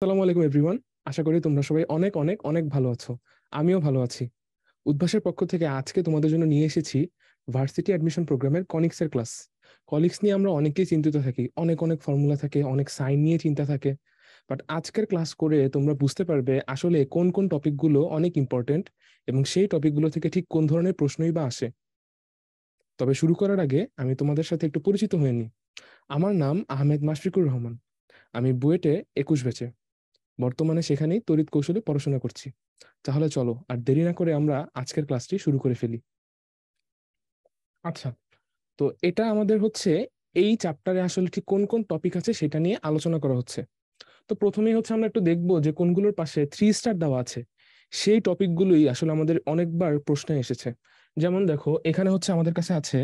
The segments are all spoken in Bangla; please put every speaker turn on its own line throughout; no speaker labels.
আসসালামু আলাইকুম এভরিওয়ান। আশা করি তোমরা সবাই অনেক অনেক অনেক ভালো আছো। আমিও ভালো আছি। উদ্ভাসের পক্ষ থেকে আজকে তোমাদের জন্য নিয়ে এসেছি ভার্সিটি অ্যাডমিশন প্রোগ্রামের কনিক্স এর ক্লাস। কলিক্স নিয়ে আমরা অনেকেই চিন্তিত থাকি, অনেক অনেক ফর্মুলা থাকে, অনেক সাইন নিয়ে চিন্তা থাকে। বাট আজকের ক্লাস করে তোমরা বুঝতে পারবে আসলে কোন কোন টপিকগুলো অনেক ইম্পর্টেন্ট এবং সেই টপিকগুলো থেকে ঠিক কোন ধরনের প্রশ্নই বা আসে। তবে শুরু করার আগে আমি তোমাদের সাথে একটু পরিচিত হয়ে নিই। আমার নাম আহমেদ মাশফিকুর রহমান। আমি বুয়েটে 21 ব্যাচে, বর্তমানে সেখানেই তড়িৎ কৌশলে পড়াশোনা করছি। তাহলে চলো আর দেরি না করে আমরা আজকের ক্লাসটি শুরু করে ফেলি। আচ্ছা, তো এটা আমাদের হচ্ছে এই চ্যাপ্টারে আসলে ঠিক কোন কোন টপিক আছে সেটা নিয়ে আলোচনা করা হচ্ছে। তো প্রথমেই হচ্ছে আমরা একটু দেখবো যে কোনগুলোর পাশে 3 স্টার দেওয়া আছে। সেই টপিকগুলোই আসলে আমাদের অনেকবার প্রশ্নে এসেছে। যেমন দেখো, এখানে হচ্ছে আমাদের কাছে আছে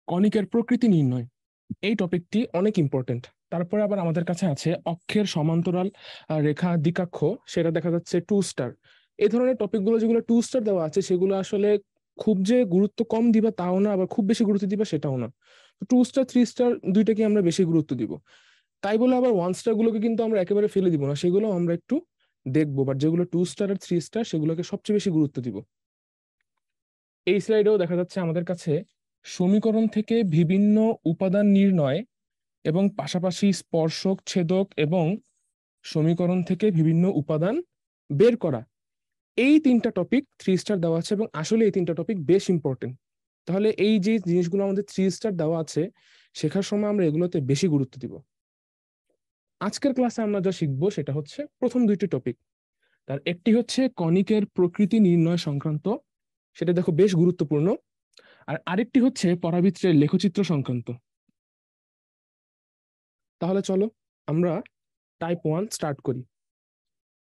কণিকের প্রকৃতি নির্ণয়। এই টপিকটি অনেক ইম্পর্টেন্ট। তারপরে আবার আমাদের কাছে আছে অক্ষের সমান্তরাল রেখা দ্বিকাক্ষ, সেটা দেখা যাচ্ছে 2 স্টার। এই ধরনের টপিকগুলো যেগুলো 2 স্টার দেওয়া আছে সেগুলো আসলে খুব যে গুরুত্ব কম দিবা তাও না, আবার খুব বেশি গুরুত্ব দিবা সেটাও না। 2 স্টার 3 স্টার দুইটাকে আমরা বেশি গুরুত্ব দিব। তাই বলে আবার 1 স্টার গুলোকে কিন্তু আমরা একেবারে ফেলে দিব না, সেগুলো আমরা একটু দেখবো। বাট যেগুলো 2 স্টার আর 3 স্টার সেগুলোকে সবচেয়ে বেশি গুরুত্ব দিব। এই স্লাইডেও দেখা যাচ্ছে আমাদের কাছে সমীকরণ থেকে বিভিন্ন উপাদান নির্ণয় এবং পাশাপাশি স্পর্শক ছেদক এবং সমীকরণ থেকে বিভিন্ন উপাদান বের করা, এই 3টা টপিক 3 স্টার দেওয়া আছে এবং আসলে এই 3টা টপিক বেশ ইম্পর্টেন্ট। তাহলে এই যে জিনিসগুলো আমাদের 3 স্টার দেওয়া আছে, শেখার সময় আমরা এগুলোতে বেশি গুরুত্ব দিব। আজকের ক্লাসে আমরা যা শিখবো সেটা হচ্ছে প্রথম 2টি টপিক। তার একটি হচ্ছে কণিকের প্রকৃতি নির্ণয় সংক্রান্ত, সেটা দেখো বেশ গুরুত্বপূর্ণ। আর আরেকটি হচ্ছে পরাবিত্রের লেখচিত্র সংক্রান্ত। তাহলে চলো আমরা টাইপ 1 স্টার্ট করি।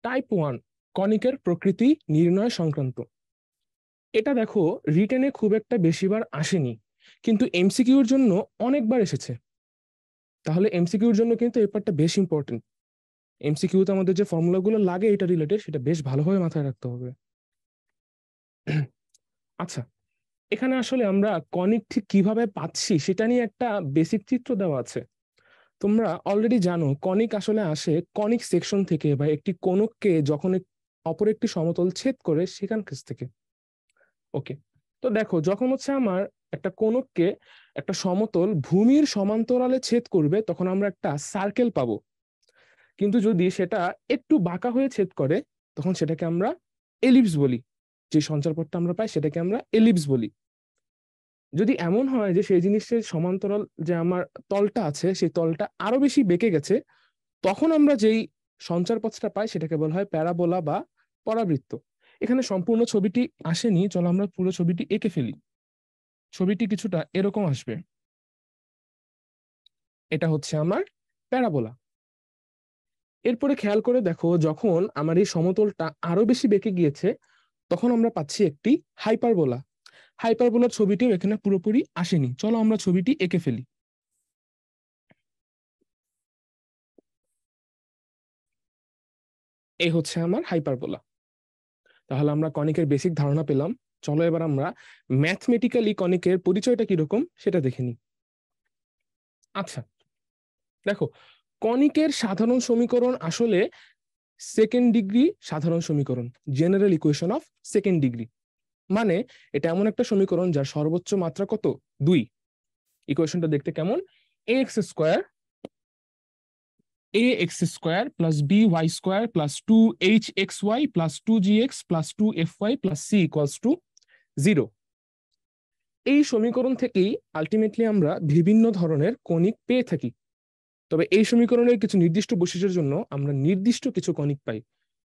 টাইপ 1, কণিকের প্রকৃতি নির্ণয় সংক্রান্ত। এটা দেখো রিটেনে খুব একটা বেশিবার আসেনি, কিন্তু এমসিকিউর জন্য অনেকবার এসেছে। তাহলে এমসিকিউর জন্য কিন্তু এই পার্টটা বেশ ইম্পর্টেন্ট। এমসিকিউতে আমাদের যে ফর্মুলাগুলো লাগে এটা রিলেটেড, সেটা বেশ ভালোভাবে মাথায় রাখতে হবে। আচ্ছা, এখানে আসলে আমরা কণিক ঠিক কিভাবে পাচ্ছি সেটা নিয়ে একটা বেসিক চিত্র দেওয়া আছে। তোমরা অলরেডি জানো কণিক আসলে আসে কণিক সেকশন থেকে, বা একটি কোণককে যখন অপর একটি সমতল ছেদ করে সেখান কাছ থেকে। ওকে, তো দেখো যখন হচ্ছে আমার একটা কোণককে একটা সমতল ভূমির সমান্তরালে ছেদ করবে তখন আমরা একটা সার্কেল পাবো। কিন্তু যদি সেটা একটু বাঁকা হয়ে ছেদ করে তখন সেটাকে আমরা এলিপস বলি। যে সঞ্চারপথটা আমরা পাই সেটাকে আমরা এলিপস বলি। যদি এমন হয় যে সেই জিনিসের সমান্তরাল যে আমার তলটা আছে সেই তলটা আরো বেশি বেঁকে গেছে, তখন আমরা যেই সঞ্চারপথটা পাই সেটাকে বলা হয় প্যারাবোলা বা পরাবৃত্ত। এখানে সম্পূর্ণ ছবিটি আসেনি, চলো আমরা পুরো ছবিটি এঁকে ফেলি। ছবিটি কিছুটা এরকম আসবে। এটা হচ্ছে আমার প্যারাবোলা। এরপরে খেয়াল করে দেখো যখন আমার এই সমতলটা আরো বেশি বেঁকে গিয়েছে তখন আমরা পাচ্ছি একটি হাইপারবোলা। হাইপারবোলার ছবিটিও এখানে পুরোপুরি আসেনি, চলো আমরা ছবিটি এঁকে ফেলি। এই হচ্ছে আমার হাইপারবোলা। তাহলে আমরা কনিকের বেসিক ধারণা পেলাম। চলো এবার আমরা ম্যাথমেটিক্যালি কনিকের পরিচয়টা কিরকম সেটা দেখে নিই। আচ্ছা, দেখো কনিকের সাধারণ সমীকরণ আসলে সেকেন্ড ডিগ্রি সাধারণ সমীকরণ, general equation of second degree. মানে এটা এমন একটা সমীকরণ যার সর্বোচ্চ মাত্রা কত, 2। ইকুয়েশনটা দেখতে কেমন, ax square plus by square plus 2hxy plus 2gx plus 2fy plus c equals to 0। এই সমীকরণ থেকেই আলটিমেটলি আমরা বিভিন্ন ধরনের কণিক পেয়ে থাকি। তবে এই সমীকরণের কিছু নির্দিষ্ট বৈশিষ্ট্যের জন্য আমরা নির্দিষ্ট কিছু কণিক পাই।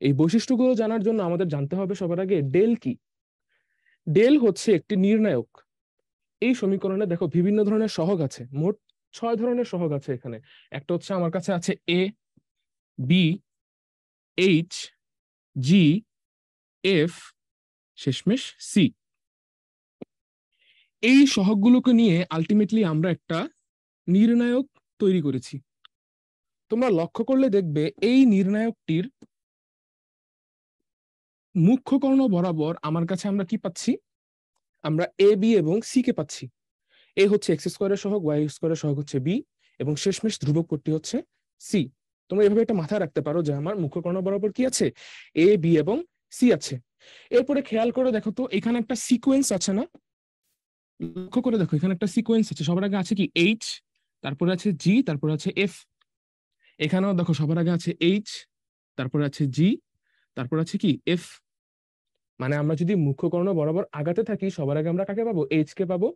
এই বৈশিষ্ট্যগুলো জানার জন্য আমাদের জানতে হবে সবার আগে ডেল কি। ডেল হচ্ছে একটি নির্ণায়ক। এই সমীকরণে দেখো বিভিন্ন ধরনের সহগ আছে, মোট 6 ধরনের সহগ আছে এখানে। একটা হচ্ছে আমার কাছে আছে এ, বি, এইচ, জি, এফ, শেষমেশ সি। এই সহগগুলোকে নিয়ে আলটিমেটলি আমরা একটা নির্ণায়ক তৈরি করেছি। তোমরা লক্ষ্য করলে দেখবে এই নির্ণায়কটির মুখ্য কর্ণ বরাবর আমার কাছে আমরা কি পাচ্ছি, আমরা এ বি এবং সি কে পাচ্ছি। এ হচ্ছে এক্স স্কোয়ারের সহগ, ওয়াই স্কোয়ারের সহগ হচ্ছে বি, এবং শেষমেশ ধ্রুবক কোণটি হচ্ছে সি। তোমরা এভাবে একটা মাথায় রাখতে পারো যে আমার মুখকর্ণ বরাবর কি আছে, এ বি এবং সি আছে। এরপরে খেয়াল করে দেখো তো এখানে একটা সিকোয়েন্স আছে না, লক্ষ্য করে দেখো এখানে একটা সিকোয়েন্স আছে। সবার আগে আছে কি এইচ, তারপরে আছে জি, তারপরে আছে এফ। এখানেও দেখো সবার আগে আছে এইচ, তারপরে আছে জি, তারপর আছে কি এফ। মানে আমরা যদি মুখ্যকর্ণ বরাবর আগাতে থাকি সবার আগে আমরা কাকে পাবো, এইচ কে পাবো,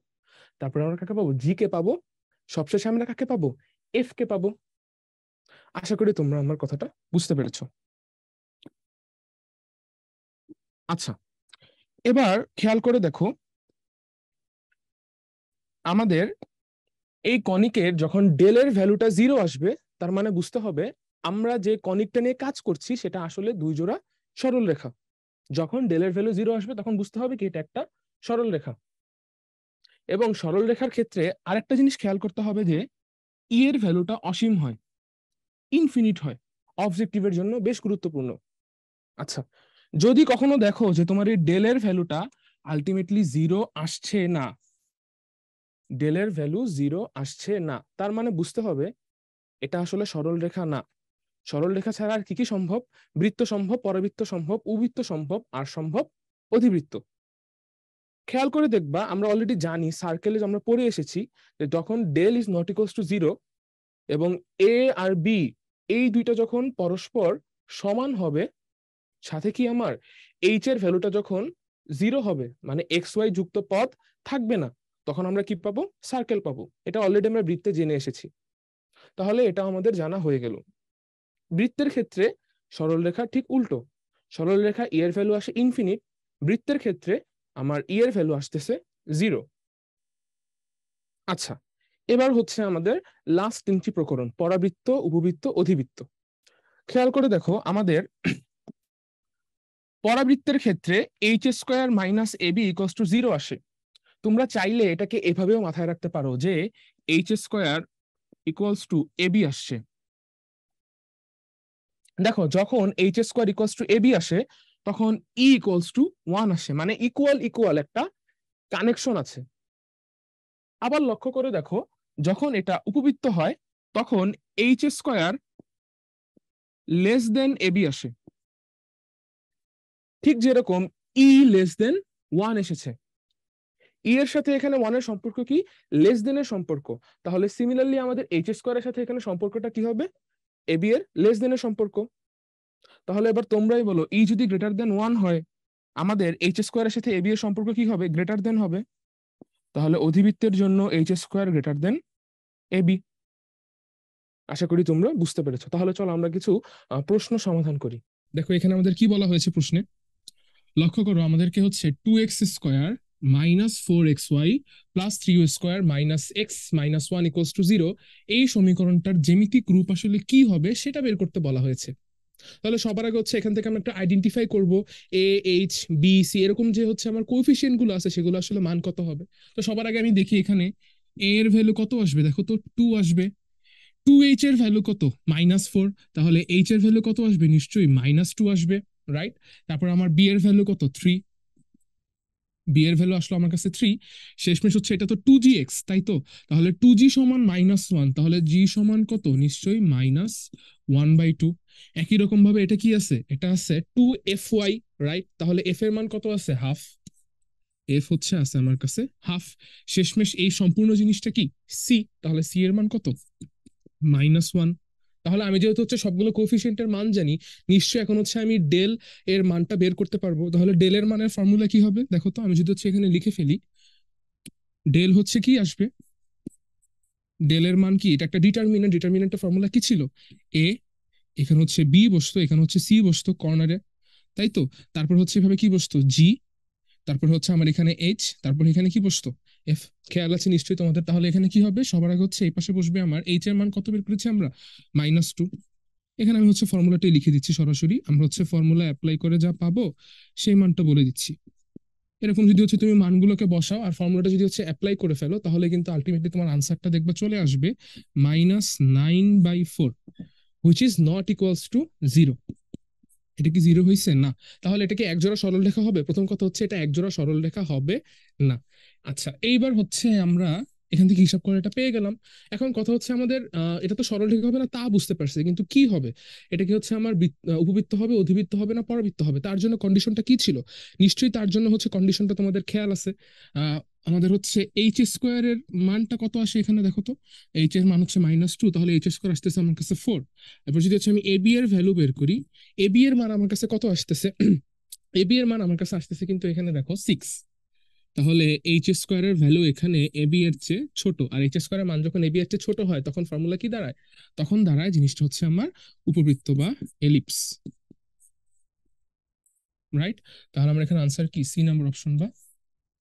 তারপরে আমরা কাকে পাবো, জি কে পাবো, সবশেষে আমরা কাকে পাবো, এফ কে পাবো। আশা করি তোমরা আমার কথাটা বুঝতে পেরেছো। আচ্ছা, এবার খেয়াল করে দেখো আমাদের এই কনিকের যখন ডেলের ভ্যালুটা 0 আসবে, তার মানে বুঝতে হবে আমরা যে কনিকটা নিয়ে কাজ করছি সেটা আসলে দুই জোড়া সরল রেখা। যখন ডেলের ভ্যালু 0 আসবে তখন বুঝতে হবে কি এটা একটা সরল রেখা। এবং সরল রেখার ক্ষেত্রে আরেকটা জিনিস খেয়াল করতে হবে যে ই এর ভ্যালুটা অসীম হয়, ইনফিনিট হয়, অবজেক্টিভের জন্য বেশ গুরুত্বপূর্ণ। আচ্ছা, যদি কখনো দেখো যে তোমার এই ডেলের ভ্যালুটা আলটিমেটলি 0 আসছে না, ডেলের ভ্যালু 0 আসছে না, তার মানে বুঝতে হবে এটা আসলে সরল রেখা না। সরল রেখা ছাড়া আর কি কি সম্ভব, বৃত্ত সম্ভব, পরবৃত্ত সম্ভব, উবৃত্ত সম্ভব, আর সম্ভব অধিবৃত্ত। খেয়াল করে দেখবা আমরা অলরেডি জানি, সার্কেলে আমরা পড়ে এসেছি যে যখন del is not equals to 0 এবং এ আর বি এই দুইটা যখন পরস্পর সমান হবে, সাথে কি আমার এইচ এর ভ্যালুটা যখন 0 হবে, মানে এক্স ওয়াই যুক্ত পদ থাকবে না, তখন আমরা কি পাবো, সার্কেল পাবো। এটা অলরেডি আমরা বৃত্তে জেনে এসেছি, তাহলে এটা আমাদের জানা হয়ে গেল। বৃত্তের ক্ষেত্রে সরল রেখা ঠিক উল্টো, সরল রেখা ই এর ভ্যালু আসে ইনফিনিট, বৃত্তের ক্ষেত্রে আমার ই এর ভ্যালু আসতেছে 0। আচ্ছা, এবার হচ্ছে আমাদের লাস্ট তিনটি প্রকরণ, পরাবৃত্ত, উপবৃত্ত, অধিবৃত্ত। খেয়াল করে দেখো আমাদের পরাবৃত্তের ক্ষেত্রে H square minus A B equals to 0 আসে। তোমরা চাইলে এটাকে এভাবেও মাথায় রাখতে পারো যে H square equals to A B আসছে। দেখো যখন H square equals to A B আসে তখন ই ইকুয়ালস টু 1 আসে, মানে ইকুয়াল ইকুয়াল একটা কানেকশন আছে। আবার লক্ষ্য করে দেখো যখন এটা উপবৃত্ত হয় তখন H square less than A B আসে, ঠিক যেরকম ই লেস দেন 1 এসেছে। ই এর সাথে এখানে 1 এর সম্পর্ক কি, লেস দেন এর সম্পর্ক। তাহলে সিমিলারলি আমাদের এইচ স্কোয়ারের সাথে এখানে সম্পর্কটা কি হবে, এ বি এর লেস দেন এর সম্পর্ক। তাহলে এবার তোমরাই বলো ই যদি গ্রেটার দেন 1 হয় আমাদের এইচ স্কোয়ারের সাথে এ বি এর সম্পর্ক কি হবে, গ্রেটার দেন হবে। তাহলে অধিবৃত্তের জন্য H square greater than A B. আশা করি তোমরা বুঝতে পেরেছো। তাহলে চলো আমরা কিছু প্রশ্ন সমাধান করি। দেখো এখানে আমাদের কি বলা হয়েছে প্রশ্নে, লক্ষ্য করো আমাদেরকে হচ্ছে 2x square minus 4xy plus 3u square minus x minus 1 equals to 0 এই সমীকরণটার জ্যামিতিক রূপ আসলে কি হবে সেটা বের করতে বলা হয়েছে। তাহলে সবার আগে হচ্ছে এখান থেকে আমরা একটা আইডেন্টিফাই করব এ এইচ বি সি এরকম যে হচ্ছে আমার কোএফিসিয়েন্ট গুলো আছে সেগুলো আসলে মান কত হবে। তো সবার আগে আমি দেখি এখানে এ এর ভ্যালু কত আসবে, দেখো তো 2 আসবে। 2h এর ভ্যালু কত, -4, তাহলে h এর ভ্যালু কত আসবে, নিশ্চয়ই -2 আসবে, রাইট। তারপর আমার b এর ভ্যালু কত, 3, b এর ভ্যালু আসলো আমার কাছে 3। শেষমেশ হচ্ছে এটা তো 2gx, তাই তো, তাহলে 2g সমান -1, তাহলে g সমান কত, নিশ্চয়ই -1/2। একই রকম ভাবে এটা কি আছে, এটা আছে 2fy, রাইট, তাহলে f এর মান কত আছে, হাফ, f হচ্ছে আছে আমার কাছে হাফ। শেষমেশ এই সম্পূর্ণ জিনিসটা কি, c, তাহলে c এর মান কত, -1। তাহলে আমি যেহেতু হচ্ছে সবগুলো কোএফিসিয়েন্টের মান জানি, নিশ্চয়ই এখন হচ্ছে আমি ডেল এর মানটা বের করতে পারবো। তাহলে ডেল এর মানের ফর্মুলা কি হবে, দেখো তো, আমি যদি হচ্ছে এখানে লিখে ফেলি, ডেল হচ্ছে কি আসবে, ডেল এর মান কি, এটা একটা ডিটারমিনেন্ট, ডিটারমিনেন্টের ফর্মুলা কি ছিল, এ, এখানে হচ্ছে বি বসতো, এখানে হচ্ছে সি বসতো কর্নারে, তাই তো। তারপর হচ্ছে এভাবে কি বসতো, জি, তারপর হচ্ছে আমার এখানে এইচ, তারপর এখানে কি বসতো, এফ। খেয়াল আছে নিশ্চয়ই তোমাদের। তাহলে এখানে কি হবে, সবার আগে হচ্ছে এই পাশে বসবে আমার এইচ এর মান কত বের করেছি আমরা, -2। এখানে আমি হচ্ছে ফর্মুলাটাই লিখে দিচ্ছি সরাসরি, আমরা হচ্ছে ফর্মুলা অ্যাপ্লাই করে যা পাবো সেই মানটা বলে দিচ্ছি। এরকম যদি হচ্ছে তুমি মানগুলোকে বসাও আর ফর্মুলাটা যদি হচ্ছে অ্যাপ্লাই করে ফেলো তাহলে কিন্তু আলটিমেটলি তোমার আনসারটা দেখবে চলে আসবে -9/4, which is not equals to 0। এটা কি 0 হয়েছে না, তাহলে এটা কি একজোড়া সরল রেখা হবে, প্রথম কথা হচ্ছে এটা একজোড়া সরল রেখা হবে না। আচ্ছা, এইবার হচ্ছে আমরা এখান থেকে হিসাব করে এটা পেয়ে গেলাম। এখন কথা হচ্ছে আমাদের এটা তো সরলরেখা হবে না তা বুঝতে পারছি, কিন্তু কি হবে, এটা কি হচ্ছে আমার উপবৃত্ত হবে, অধিবৃত্ত হবে না পরাবৃত্ত হবে, তার জন্য কন্ডিশনটা কি ছিল? নিশ্চয়ই তার জন্য হচ্ছে কন্ডিশনটা তোমাদের খেয়াল আছে। আমাদের হচ্ছে এইচ স্কোয়ারের মানটা কত আসে এখানে দেখো তো, এইচ এর মান হচ্ছে -2, তাহলে এইচ স্কোয়ার আসতেছে আমার কাছে 4। এরপর যদি হচ্ছে আমি এবি এর ভ্যালু বের করি, এবি এর মান আমার কাছে কত আসতেছে? এবি এর মান আমার কাছে আসতেছে কিন্তু এখানে দেখো 6। তাহলে এইচ স্কোয়ারের ভ্যালু এখানে এবি এর চেয়ে ছোট, আর এইচ স্কোয়ারের মান যখন এবি এর চেয়ে ছোট হয় তখন ফর্মুলা কি দাঁড়ায়? তখন দাঁড়ায় জিনিসটা হচ্ছে আমার উপবৃত্ত বা এলিপস, রাইট? তাহলে আমার এখানে আনসার কি, সি নাম্বার অপশন বা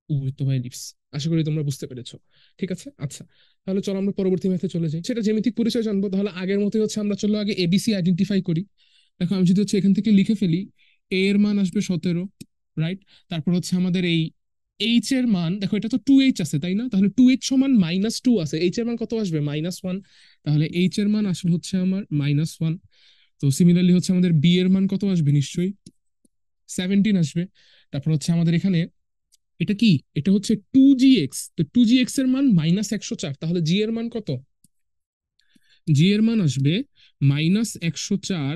উপবৃত্ত বা এলিপস। আশা করি তোমরা বুঝতে পেরেছো। ঠিক আছে, আচ্ছা, তাহলে চলো আমরা পরবর্তী ম্যাথে চলে যাই, সেটা জ্যামিতিক পরিচয় জানবো। তাহলে আগের মতোই হচ্ছে আমরা চলো আগে এবিসি আইডেন্টিফাই করি। দেখো আমি যদি হচ্ছে এখান থেকে লিখে ফেলি, এ এর মান আসবে 17, রাইট? তারপর হচ্ছে আমাদের এই এইচ এর মান, দেখো এটা তো 2h আছে তাই না, তাহলে 2h সমান -2 আছে, এইচ এর মান কত আসবে? -1, তাহলে এইচ এর মান আসলে হচ্ছে আমার -1। তো সিমিলারলি হচ্ছে আমাদের বি এর মান কত আসবে? নিশ্চয়ই 17 আসবে। তারপর হচ্ছে আমাদের এখানে এটা কি, এটা হচ্ছে 2gx, তো 2gx এর মান -104, তাহলে জি এর মান কত? জি এর মান আসবে -104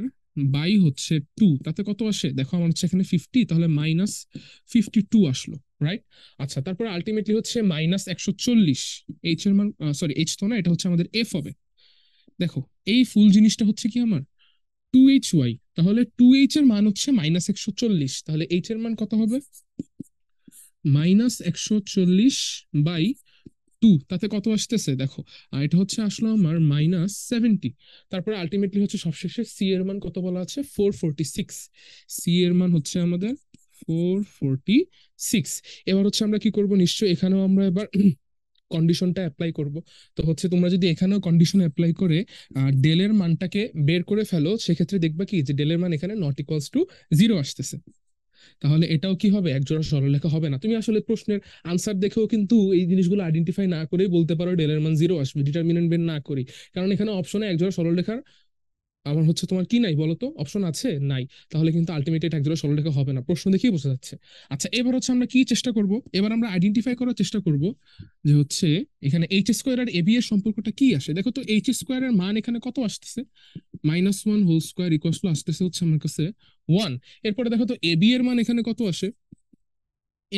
বাই হচ্ছে 2, তাতে কত আসে দেখো, আমার হচ্ছে এখানে 50, তাহলে -52 আসলো, রাইট? আচ্ছা, তারপর আলটিমেটলি হচ্ছে -140, এইচ এর মান, সরি এইচ তো না, এটা হচ্ছে আমাদের এফ হবে। দেখো এই ফুল জিনিসটা হচ্ছে কি আমার 2hy, তাহলে 2h এর মান হচ্ছে -140, তাহলে এইচ এর মান কত হবে? -140 বাই 2, তাতে কত আসতেছে দেখো, আর এটা হচ্ছে আসলো আমার -70। তারপরে আলটিমেটলি হচ্ছে সবশেষে সি এর মান কত বলা আছে? 446। সি এর মান হচ্ছে আমাদের 446। এবার হচ্ছে আমরা কি করব, নিশ্চয়ই এখানেও আমরা এবার কন্ডিশনটা অ্যাপ্লাই করব। তো হচ্ছে তোমরা যদি এখানেও কন্ডিশন অ্যাপ্লাই করে ডেলের মানটাকে বের করে ফেলো, সেক্ষেত্রে দেখবা কি যে ডেলের মান এখানে নট ইকুয়ালস টু 0 আসতেছে। তাহলে এটাও কি হবে, একজোড়া সরলরেখা হবে না। তুমি আসলে প্রশ্নের আনসার দেখেও কিন্তু এই জিনিসগুলো আইডেন্টিফাই না করেই বলতে পারো ডেলের মান 0 আসবে, ডিটারমিনেন্ট বের না করি, কারণ এখানে অপশনে একজোড়া সরলরেখার আমার হচ্ছে তোমার কি নাই বলো তো, অপশন আছে নাই, তাহলে কিন্তু আলটিমেটলি একজোড়া সরলরেখা হবে না, প্রশ্ন দেখেই বোঝা যাচ্ছে। আচ্ছা, এবার হচ্ছে আমরা কি চেষ্টা করব, এবার আমরা আইডেন্টিফাই করার চেষ্টা করব যে হচ্ছে এখানে এইচ স্কোয়ার আর এবি এর সম্পর্কটা কি আসে। দেখো তো এইচ স্কোয়ারের মান এখানে কত আসতেছে? -1 হোল স্কোয়ার ইকুয়ালস টু আসতেছে হচ্ছে আমার কাছে 1। এরপরে দেখো তো এবি এর মান এখানে কত আসে?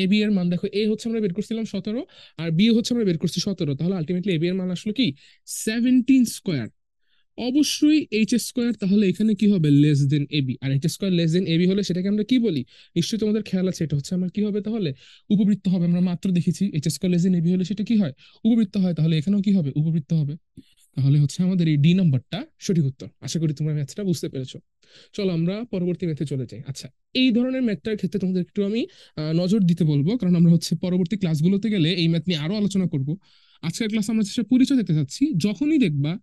এ বি এর মান দেখো, এ হচ্ছে আমরা বের করছিলাম 17, আর বি হচ্ছে আমরা বের করছি 17, তাহলে আলটিমেটলি এ বি এর মান আসলো কি 17 স্কোয়ার। অবশ্যই এইচ স্কোয়ার, তাহলে এখানে কি হবে, লেস দেন এবি, আর H square less than AB হলে সেটাকে আমরা কি বলি? নিশ্চয়ই তোমাদের খেয়াল আছে, এটা হচ্ছে আমার কি হবে তাহলে? উপবৃত্ত হবে। আমরা মাত্র দেখেছি H square less than AB হলে সেটা কি হয়? উপবৃত্ত হয়, তাহলে এখানেও কি হবে? উপবৃত্ত হবে। তাহলে হচ্ছে আমাদের এই ডি নাম্বারটা সঠিক উত্তর। আশা করি তোমরা ম্যাথটা বুঝতে পেরেছো। চলো আমরা পরবর্তী ম্যাথে চলে যাই। আচ্ছা, এই ধরনের ম্যাথটার ক্ষেত্রে তোমাদের একটু আমি নজর দিতে বলবো, কারণ আমরা হচ্ছে পরবর্তী ক্লাসগুলোতে গেলে এই ম্যাথ নিয়ে আরো আলোচনা করব। আজকের ক্লাস আমরা সেটা পরিচয় দিতে চাচ্ছি। যখনই দেখবা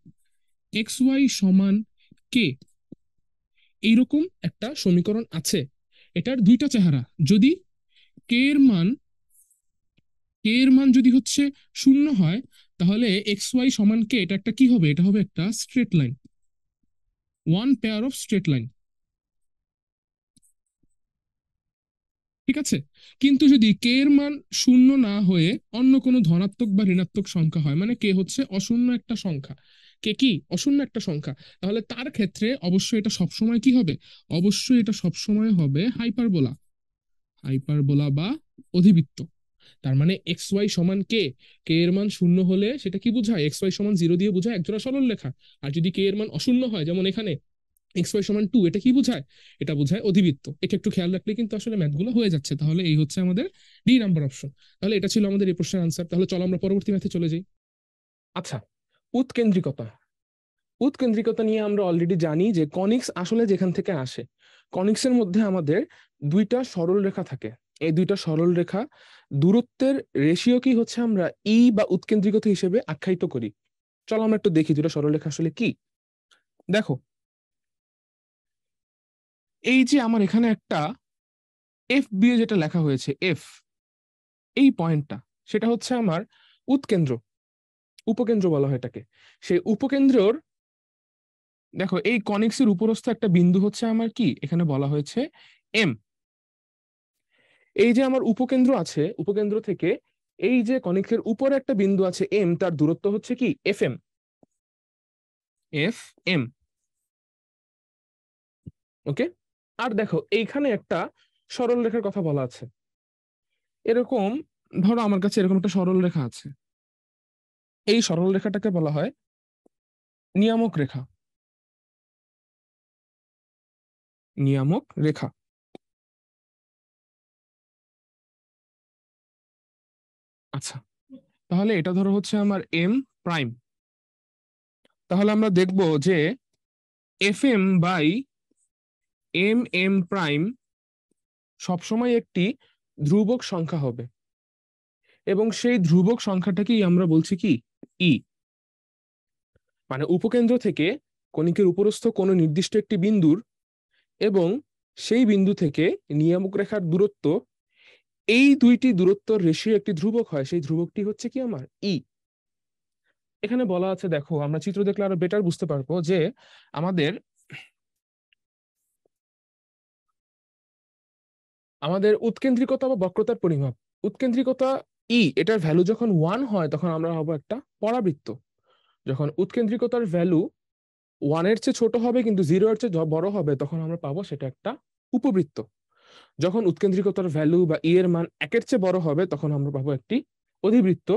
এক্স ওয়াই সমান কে, এইরকম একটা সমীকরণ আছে, এটার দুইটা চেহারা। যদি কে এর মান, যদি হচ্ছে 0 হয়, তাহলে এক্স ওয়াই সমান কে, এটা একটা কি হবে? এটা হবে একটা straight line, one pair of straight line. ঠিক আছে, কিন্তু যদি কে এর মান 0 না হয়ে অন্য কোনো ধনাত্মক বা ঋণাত্মক সংখ্যা হয়, মানে কে হচ্ছে অশূন্য একটা সংখ্যা, কে কি অশূন্য একটা সংখ্যা, তাহলে তার ক্ষেত্রে অবশ্যই এটা সবসময় কি হবে? অবশ্যই এটা সবসময় হবে হাইপারবোলা, বা অধিবৃত্ত। তার মানে এক্স ওয়াই সমান কে, কে এর মান 0 হলে সেটা কি বোঝায়? এক্স ওয়াই সমান 0 দিয়ে বোঝায় একজোড়া সরল রেখা। আর যদি কে এর মান অশূন্য হয়, যেমন এখানে এক্স ওয়াই সমান 2, এটা কি বোঝায়? এটা বোঝায় অধিবৃত্ত। এটা একটু খেয়াল রাখলে কিন্তু আসলে ম্যাথগুলো হয়ে যাচ্ছে। তাহলে এই হচ্ছে আমাদের ডি নাম্বার অপশন। তাহলে এটা ছিল আমাদের এই প্রশ্নের আনসার। তাহলে চলো আমরা পরবর্তী ম্যাথে চলে যাই। আচ্ছা, উৎকেন্দ্রিকতা। উৎকেন্দ্রিকতা নিয়ে আমরা অলরেডি জানি যে কনিক্স আসলে যেখান থেকে আসে। কনিক্সের মধ্যে আমাদের দুইটা সরল রেখা থাকে। এই দুইটা সরল রেখা দূরত্বের রেশিওকে হচ্ছে আমরা ই বা উৎকেন্দ্রিকতা হিসেবে আখ্যায়িত করি। চলো আমরা একটু দেখি দুইটা সরল রেখা আসলে কি। দেখো, এই যে আমার এখানে একটা এফ দিয়ে যেটা লেখা হয়েছে, এফ, এই পয়েন্টটা, সেটা হচ্ছে আমার উৎকেন্দ্র, উপকেন্দ্র বলা হয় এটাকে। সেই উপকেন্দ্রর, দেখো এই কনিক্সের উপরস্থ একটা বিন্দু হচ্ছে আমার কি, এখানে বলা হয়েছে এম। এই যে আমার উপকেন্দ্র আছে, উপকেন্দ্র থেকে এই যে কনিকের উপরে একটা বিন্দু আছে এম, তার দূরত্ব হচ্ছে কি এফ এম। এফ এম, ওকে। আর দেখো এইখানে একটা সরল রেখার কথা বলা আছে। এরকম, ধরো আমার কাছে এরকম একটা সরল রেখা আছে, এই সরল রেখাটাকে বলা হয় নিয়ামক রেখা। নিয়ামক রেখা। আচ্ছা, তাহলে এটা ধরো হচ্ছে আমার এম প্রাইম। তাহলে আমরা দেখব যে F M by M M prime সবসময় একটি ধ্রুবক সংখ্যা হবে, এবং সেই ধ্রুবক সংখ্যাটাকেই আমরা বলছি কি ই। মানে উপকেন্দ্র থেকে কণিকের উপরস্থ কোনো নির্দিষ্ট একটি বিন্দুর এবং সেই বিন্দু থেকে নিয়ামক রেখার দূরত্ব, এই দুইটি দূরত্বর রেশিও একটি ধ্রুবক হয়, সেই ধ্রুবকটি হচ্ছে কি আমার ই। এখানে বলা আছে, দেখো আমরা চিত্র দেখলে আরো বেটার বুঝতে পারবো যে আমাদের আমাদের উৎকেন্দ্রিকতা বা বক্রতার পরিমাপ, উৎকেন্দ্রিকতা ই, এটার ভ্যালু যখন 1 হয় তখন আমরা হবো একটা পরাবৃত্ত। যখন উৎকেন্দ্রিকতার ভ্যালু 1-এর চেয়ে ছোট হবে কিন্তু 0-এর চেয়ে বড় হবে তখন আমরা পাবো সেটা একটা উপবৃত্ত। যখন উৎকেন্দ্রিকতার ভ্যালু বা ই এর মান 1-এর চেয়ে বড় হবে তখন আমরা পাবো একটি অধিবৃত্ত,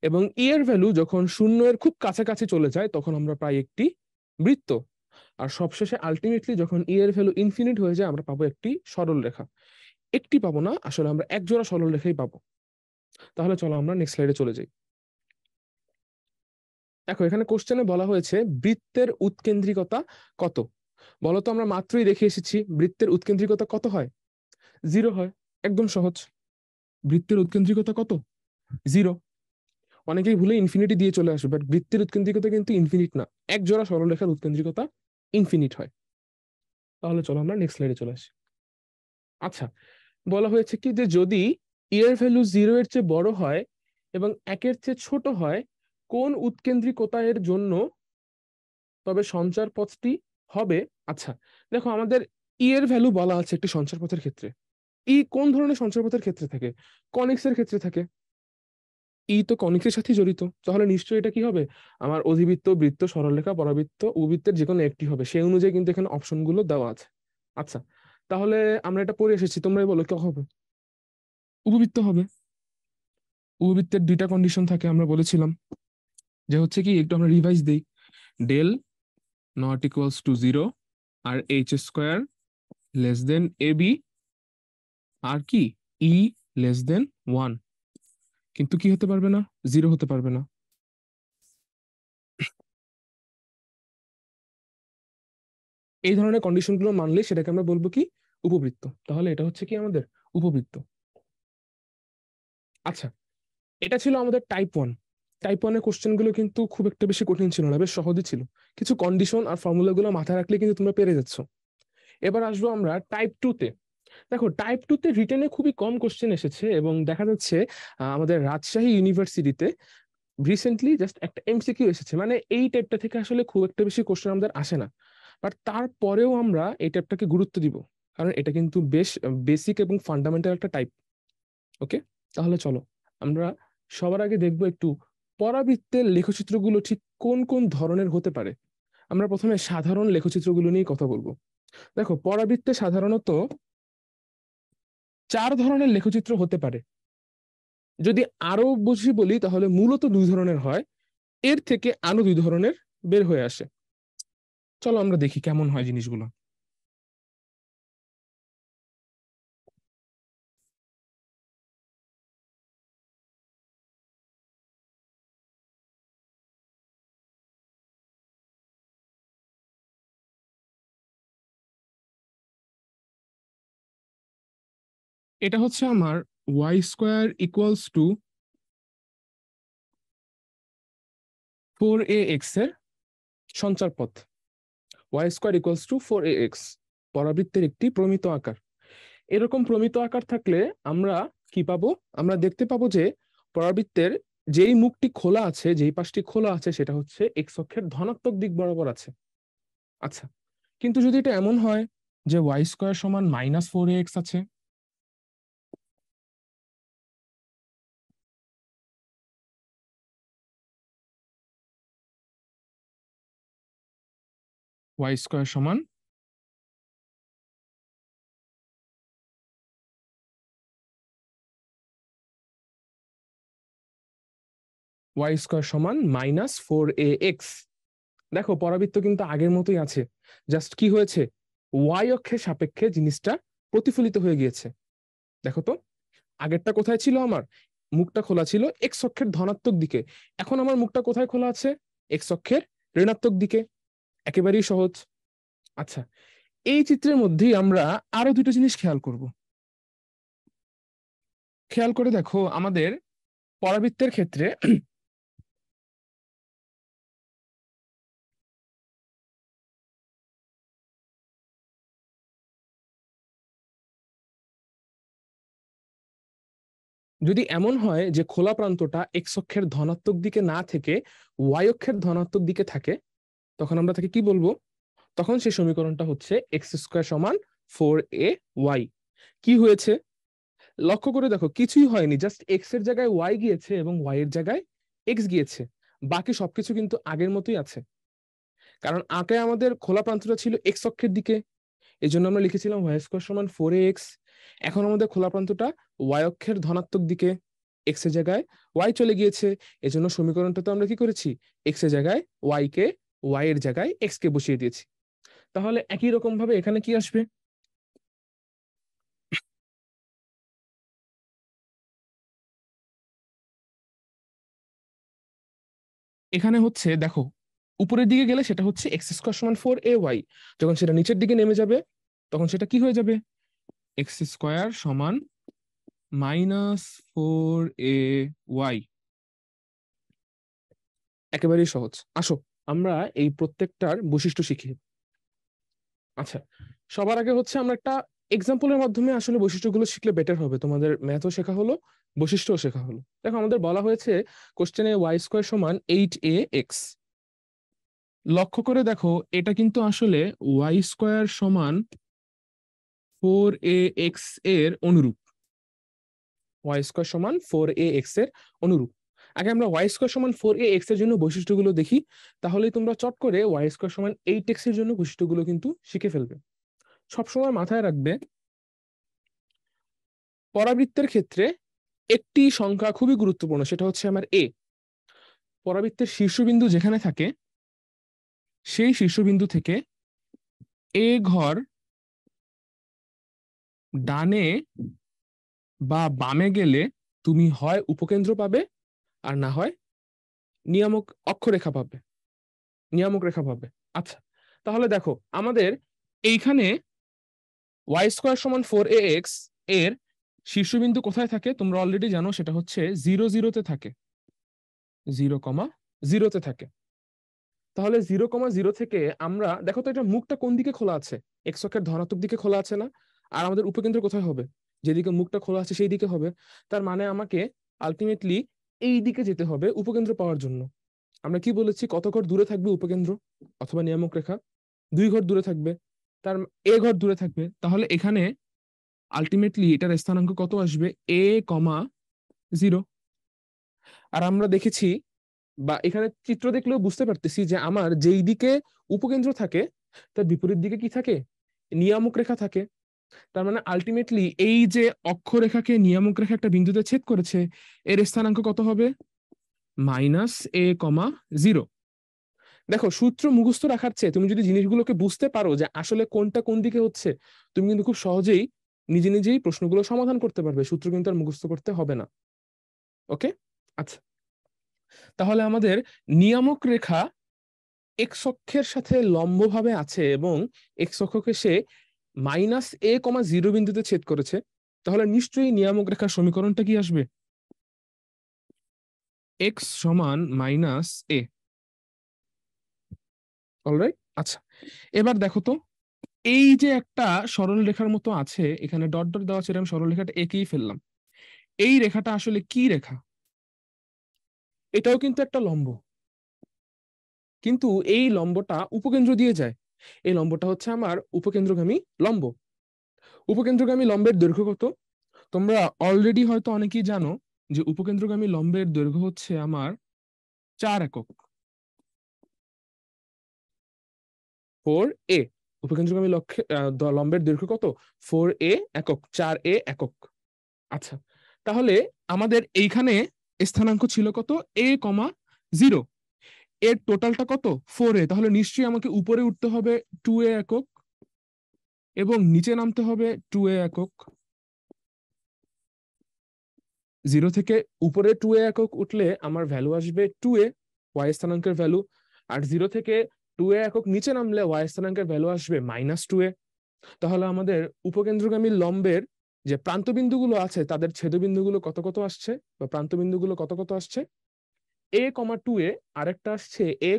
এবং ই এর ভ্যালু যখন 0-এর খুব কাছাকাছি চলে যায় তখন আমরা পাই একটি বৃত্ত। আর সবশেষে আলটিমেটলি যখন ই এর ভ্যালু ইনফিনিট হয়ে যায় আমরা পাবো একটি সরল রেখা। একটি পাবো না, আসলে আমরা এক জোড়া সরল রেখাই পাবো। তাহলে চলো আমরা নেক্সট স্লাইডে চলে যাই। দেখো এখানে কোশ্চেনে বলা হয়েছে বৃত্তের উৎকেন্দ্রিকতা কত। বলতো, আমরা মাত্রই দেখে এসেছি বৃত্তের উৎকেন্দ্রিকতা কত হয়, 0 হয়। একদম সহজ, বৃত্তের উৎকেন্দ্রিকতা কত, 0। অনেকেই ভুলে ইনফিনিটি দিয়ে চলে আসবে, বাট বৃত্তের উৎকেন্দ্রিকতা কিন্তু ইনফিনিট না, এক জোড়া সরলরেখার উৎকেন্দ্রিকতা ইনফিনিট হয়। তাহলে চলো আমরা নেক্সট স্লাইডে চলে আসি। আচ্ছা, বলা হয়েছে কি যে যদি ই এর ভ্যালু 0-এর চেয়ে বড় হয় এবং 1-এর চেয়ে ছোট হয় কোন উৎকেন্দ্রিকতা এর জন্য, তবে সঞ্চার পথটি হবে। আচ্ছা, দেখো আমাদের ই এর ভ্যালু বলা আছে একটি সঞ্চার পথের ক্ষেত্রে। ই কোন ধরনের সঞ্চার পথের ক্ষেত্রে থাকে, কনিক্স এর ক্ষেত্রে থাকে। ই তো কনিকের সাথে জড়িত, তাহলে নিশ্চয়ই এটা কি হবে, আমার অধিবৃত্ত, বৃত্ত, সরলরেখা, পরাবৃত্ত, উপবৃত্তের যে কোনো একটি হবে। সেই অনুযায়ী কিন্তু এখানে অপশনগুলো দেওয়া আছে। আচ্ছা, তাহলে আমরা এটা পড়ে এসেছি, তোমরাই বলো কি হবে। উপবৃত্ত হবে। উপবৃত্তের দুইটা কন্ডিশন থাকে আমরা বলেছিলাম, যে হচ্ছে কি একটু আমরা রিভাইজ দেই। ডেল নট ইকুয়ালস টু 0, আর H square less than A B, আর কি ই লেস দেন 1। কিন্তু কি হতে পারবে না, 0 হতে পারবে না। এই ধরনের কন্ডিশনগুলো মানলে সেটাকে আমরা বলবো কি উপবৃত্ত। তাহলে এটা হচ্ছে কি আমাদের উপবৃত্ত। আচ্ছা, এটা ছিল আমাদের টাইপ 1। টাইপ 1-এর কোশ্চেনগুলো কিন্তু খুব একটা বেশি কঠিন ছিল না, বেশ সহজই ছিল। কিছু কন্ডিশন আর ফর্মুলাগুলো মাথায় রাখলে কিন্তু তোমরা পেরে যাচ্ছ। এবার আসবো আমরা টাইপ 2-তে। দেখো টাইপ 2-তে রিটেনে খুবই কম কোশ্চেন এসেছে, এবং দেখা যাচ্ছে আমাদের রাজশাহী ইউনিভার্সিটিতে রিসেন্টলি জাস্ট একটা এমসিকিউ এসেছে। মানে এই টাইপটা থেকে আসলে খুব একটা বেশি কোশ্চেন আমাদের আসে না, বাট তারপরেও আমরা এই টাইপটাকে গুরুত্ব দিব, কারণ এটা কিন্তু বেশ বেসিক এবং ফান্ডামেন্টাল একটা টাইপ। ওকে, তাহলে চলো আমরা সবার আগে দেখবো একটু পরাবৃত্তের লেখচিত্রগুলো ঠিক কোন কোন ধরনের হতে পারে। আমরা প্রথমে সাধারণ লেখচিত্রগুলো নিয়ে কথা বলবো। দেখো পরাবৃত্তে সাধারণত 4 ধরনের লেখচিত্র হতে পারে। যদি আরো বেশি বলি তাহলে মূলত 2 ধরনের হয়, এর থেকে আরো 2 ধরনের বের হয়ে আসে। চলো আমরা দেখি কেমন হয় জিনিসগুলো। এটা হচ্ছে আমার Y square equals to 4ax এর সঞ্চার পথ। Y square equals to 4ax পরাবৃত্তের একটি প্রমিত আকার। এরকম প্রমিত আকার থাকলে আমরা কি পাবো, আমরা দেখতে পাবো যে পরাবৃত্তের যেই মুখটি খোলা আছে, যেই পাশটি খোলা আছে সেটা হচ্ছে এক্স অক্ষের ধনাত্মক দিক বরাবর আছে। আচ্ছা, কিন্তু যদি এটা এমন হয় যে ওয়াই স্কোয়ার সমান -4ax আছে, ওয়াই স্কোয়ার সমান ওয়াই স্কোয়ার সমান -4ax। দেখো পরাবৃত্ত কিন্তু আগের মতোই আছে, জাস্ট কি হয়েছে, ওয়াই অক্ষের সাপেক্ষে জিনিসটা প্রতিফলিত হয়ে গিয়েছে। দেখো তো, আগেরটা কোথায় ছিল, আমার মুখটা খোলা ছিল এক্স অক্ষের ধনাত্মক দিকে, এখন আমার মুখটা কোথায় খোলা আছে, এক্স অক্ষের ঋণাত্মক দিকে। একেবারেই সহজ। আচ্ছা, এই চিত্রের মধ্যেই আমরা আরো দুটো জিনিস খেয়াল করব। খেয়াল করে দেখো, আমাদের পরাবৃত্তের ক্ষেত্রে যদি এমন হয় যে খোলা প্রান্তটা এক্স অক্ষের ধনাত্মক দিকে না থেকে ওয়াই অক্ষের ধনাত্মক দিকে থাকে, তখন আমরা তাকে কি বলবো, তখন সেই সমীকরণটা হচ্ছে এক্স স্কোয়ার সমান 4ay। কি হয়েছে লক্ষ্য করে দেখো, কিছুই হয়নি, জাস্ট এক্স এর জায়গায় ওয়াই গিয়েছে এবং ওয়াই এর জায়গায় এক্স গিয়েছে, বাকি সবকিছু কিন্তু আগের মতোই আছে। কারণ আগে আমাদের খোলা প্রান্তটা ছিল এক্স অক্ষের দিকে, এই জন্য আমরা লিখেছিলাম ওয়াই স্কোয়ার সমান 4ax। এখন আমাদের খোলা প্রান্তটা ওয়াই অক্ষের ধনাত্মক দিকে, এক্স এর জায়গায় ওয়াই চলে গিয়েছে, এজন্য সমীকরণটা তো আমরা কি করেছি, এক্স এর জায়গায় ওয়াই কে, ওয়াই এর জায়গায় এক্স কে বসিয়ে দিয়েছি। তাহলে একই রকম ভাবে এখানে কি আসবে, এখানে হচ্ছে দেখো, উপরের দিকে গেলে সেটা হচ্ছে এক্স স্কোয়ার সমান 4ay, যখন সেটা নিচের দিকে নেমে যাবে তখন সেটা কি হয়ে যাবে, এক্স স্কোয়ার সমান -4ay। একেবারেই সহজ। আসো আমরা এই প্রত্যেকটার বৈশিষ্ট্য শিখি। আচ্ছা, সবার আগে হচ্ছে আমরা একটা এক্সাম্পলের মাধ্যমে আসলে বৈশিষ্ট্যগুলো শিখলে বেটার হবে, তোমাদের ম্যাথও শেখা হলো, বৈশিষ্ট্যও শেখা হলো। দেখো আমাদের বলা হয়েছে কোশ্চেনে ওয়াই স্কোয়ার সমান 8ax। লক্ষ্য করে দেখো, এটা কিন্তু আসলে ওয়াই স্কোয়ার সমান 4ax এর অনুরূপ। ওয়াই স্কোয়ার সমান 4ax এর অনুরূপ। আগে আমরা ওয়াই স্কোয়ার সমান 4ax এর জন্য বৈশিষ্ট্যগুলো দেখি, তাহলেই তোমরা চট করে ওয়াই স্কোয়ার সমান 8x এর জন্য বৈশিষ্ট্যগুলো কিন্তু শিখে ফেলবে। সবসময় মাথায় রাখবে, পরাবৃত্তের ক্ষেত্রে একটি সংখ্যা খুবই গুরুত্বপূর্ণ, সেটা হচ্ছে আমার এ। পরাবৃত্তের শীর্ষবিন্দু যেখানে থাকে, সেই শীর্ষবিন্দু থেকে এ ঘর ডানে বা বামে গেলে তুমি হয় উপকেন্দ্র পাবে, আর না হয় নিয়ামক অক্ষরেখা পাবে, নিয়ামক রেখা পাবে। আচ্ছা, তাহলে দেখো আমাদের এইখানে ওয়াই স্কোয়ার সমান 4ax এর শীর্ষবিন্দু কোথায় থাকে তোমরা অলরেডি জানো, সেটা হচ্ছে 0 0-তে থাকে, 0, 0তে থাকে। তাহলে 0, 0 থেকে আমরা দেখো তো, এটা মুখটা কোন দিকে খোলা আছে, এক্স অক্ষের ধনাত্মক দিকে খোলা আছে না, আর আমাদের উপকেন্দ্র কোথায় হবে, যেদিকে মুখটা খোলা আছে সেই দিকে হবে। তার মানে আমাকে আলটিমেটলি এই দিকে যেতে হবে উপকেন্দ্র পাওয়ার জন্য। আমরা কি বলেছি, কত ঘর দূরে থাকবে উপকেন্দ্র অথবা নিয়ামক রেখা, 2 ঘর দূরে থাকবে, তার ঘর দূরে থাকবে। তাহলে এখানে আলটিমেটলি এটার স্থানাঙ্ক কত আসবে, a, 0। আর আমরা দেখেছি বা এখানে চিত্র দেখলেও বুঝতে পারতেছি যে আমার যেই দিকে উপকেন্দ্র থাকে তার বিপরীত দিকে কি থাকে, নিয়ামক রেখা থাকে। তার মানে আলটিমেটলি এই যে অক্ষরেখাকে নিয়ামক রেখা একটা বিন্দুতে ছেদ করেছে, এর স্থানাঙ্ক কত হবে, -a, 0। দেখো সূত্র মুখস্থ রাখার চেয়ে তুমি যদি জিনিসগুলোকে বুঝতে পারো যে আসলে কোনটা কোন দিকে হচ্ছে, তুমি কিন্তু খুব সহজেই নিজে নিজেই প্রশ্নগুলো সমাধান করতে পারবে, সূত্র কিন্তু আর মুখস্থ করতে হবে না। ওকে, আচ্ছা, তাহলে আমাদের নিয়ামক রেখা এক্স অক্ষের সাথে লম্বভাবে আছে এবং এক্স অক্ষকে সে -a, 0 বিন্দুতে ছেদ করেছে, তাহলে নিশ্চয়ই নিয়ামক রেখার সমীকরণটা কি আসবে, এক্স সমান -a। অলরাইট, আচ্ছা, এবার দেখো তো, এই যে একটা সরল রেখার মতো আছে, এখানে ডট ডট দেওয়া আছে, আমি সরল রেখাটা এঁকেই ফেললাম। এই রেখাটা আসলে কি রেখা, এটাও কিন্তু একটা লম্ব, কিন্তু এই লম্বটা উপকেন্দ্র দিয়ে যায়। এই লম্বটা হচ্ছে আমার উপকেন্দ্রগামী লম্ব। উপকেন্দ্রগামী লম্বের দৈর্ঘ্য কত, তোমরা অলরেডি হয়তো অনেকেই জানো যে উপকেন্দ্রগামী লম্বের দৈর্ঘ্য হচ্ছে আমার 4 একক। 4a। উপকেন্দ্রগামী লম্বের দৈর্ঘ্য কত? 4a একক, 4a একক। আচ্ছা, তাহলে আমাদের এইখানে স্থানাঙ্ক ছিল কত? a, 0। এর টোটালটা কত? 4a। তাহলে নিশ্চয়ই আমাকে উপরে উঠতে হবে 2a একক এবং নিচে নামতে হবে 2a একক। 0 থেকে উপরে 2a একক উঠলে আমার ভ্যালু আসবে 2a, y স্থানাঙ্কের ভ্যালু। আর 0 থেকে 2a একক নিচে নামলে y স্থানাঙ্কের ভ্যালু আসবে -2a। তাহলে আমাদের উপকেন্দ্রগামী লম্বের যে প্রান্তবিন্দুগুলো আছে তাদের ছেদবিন্দুগুলো কত কত আসছে, বা প্রান্তবিন্দুগুলো কত কত আসছে? a, 2a, আরেকটা আসছে a,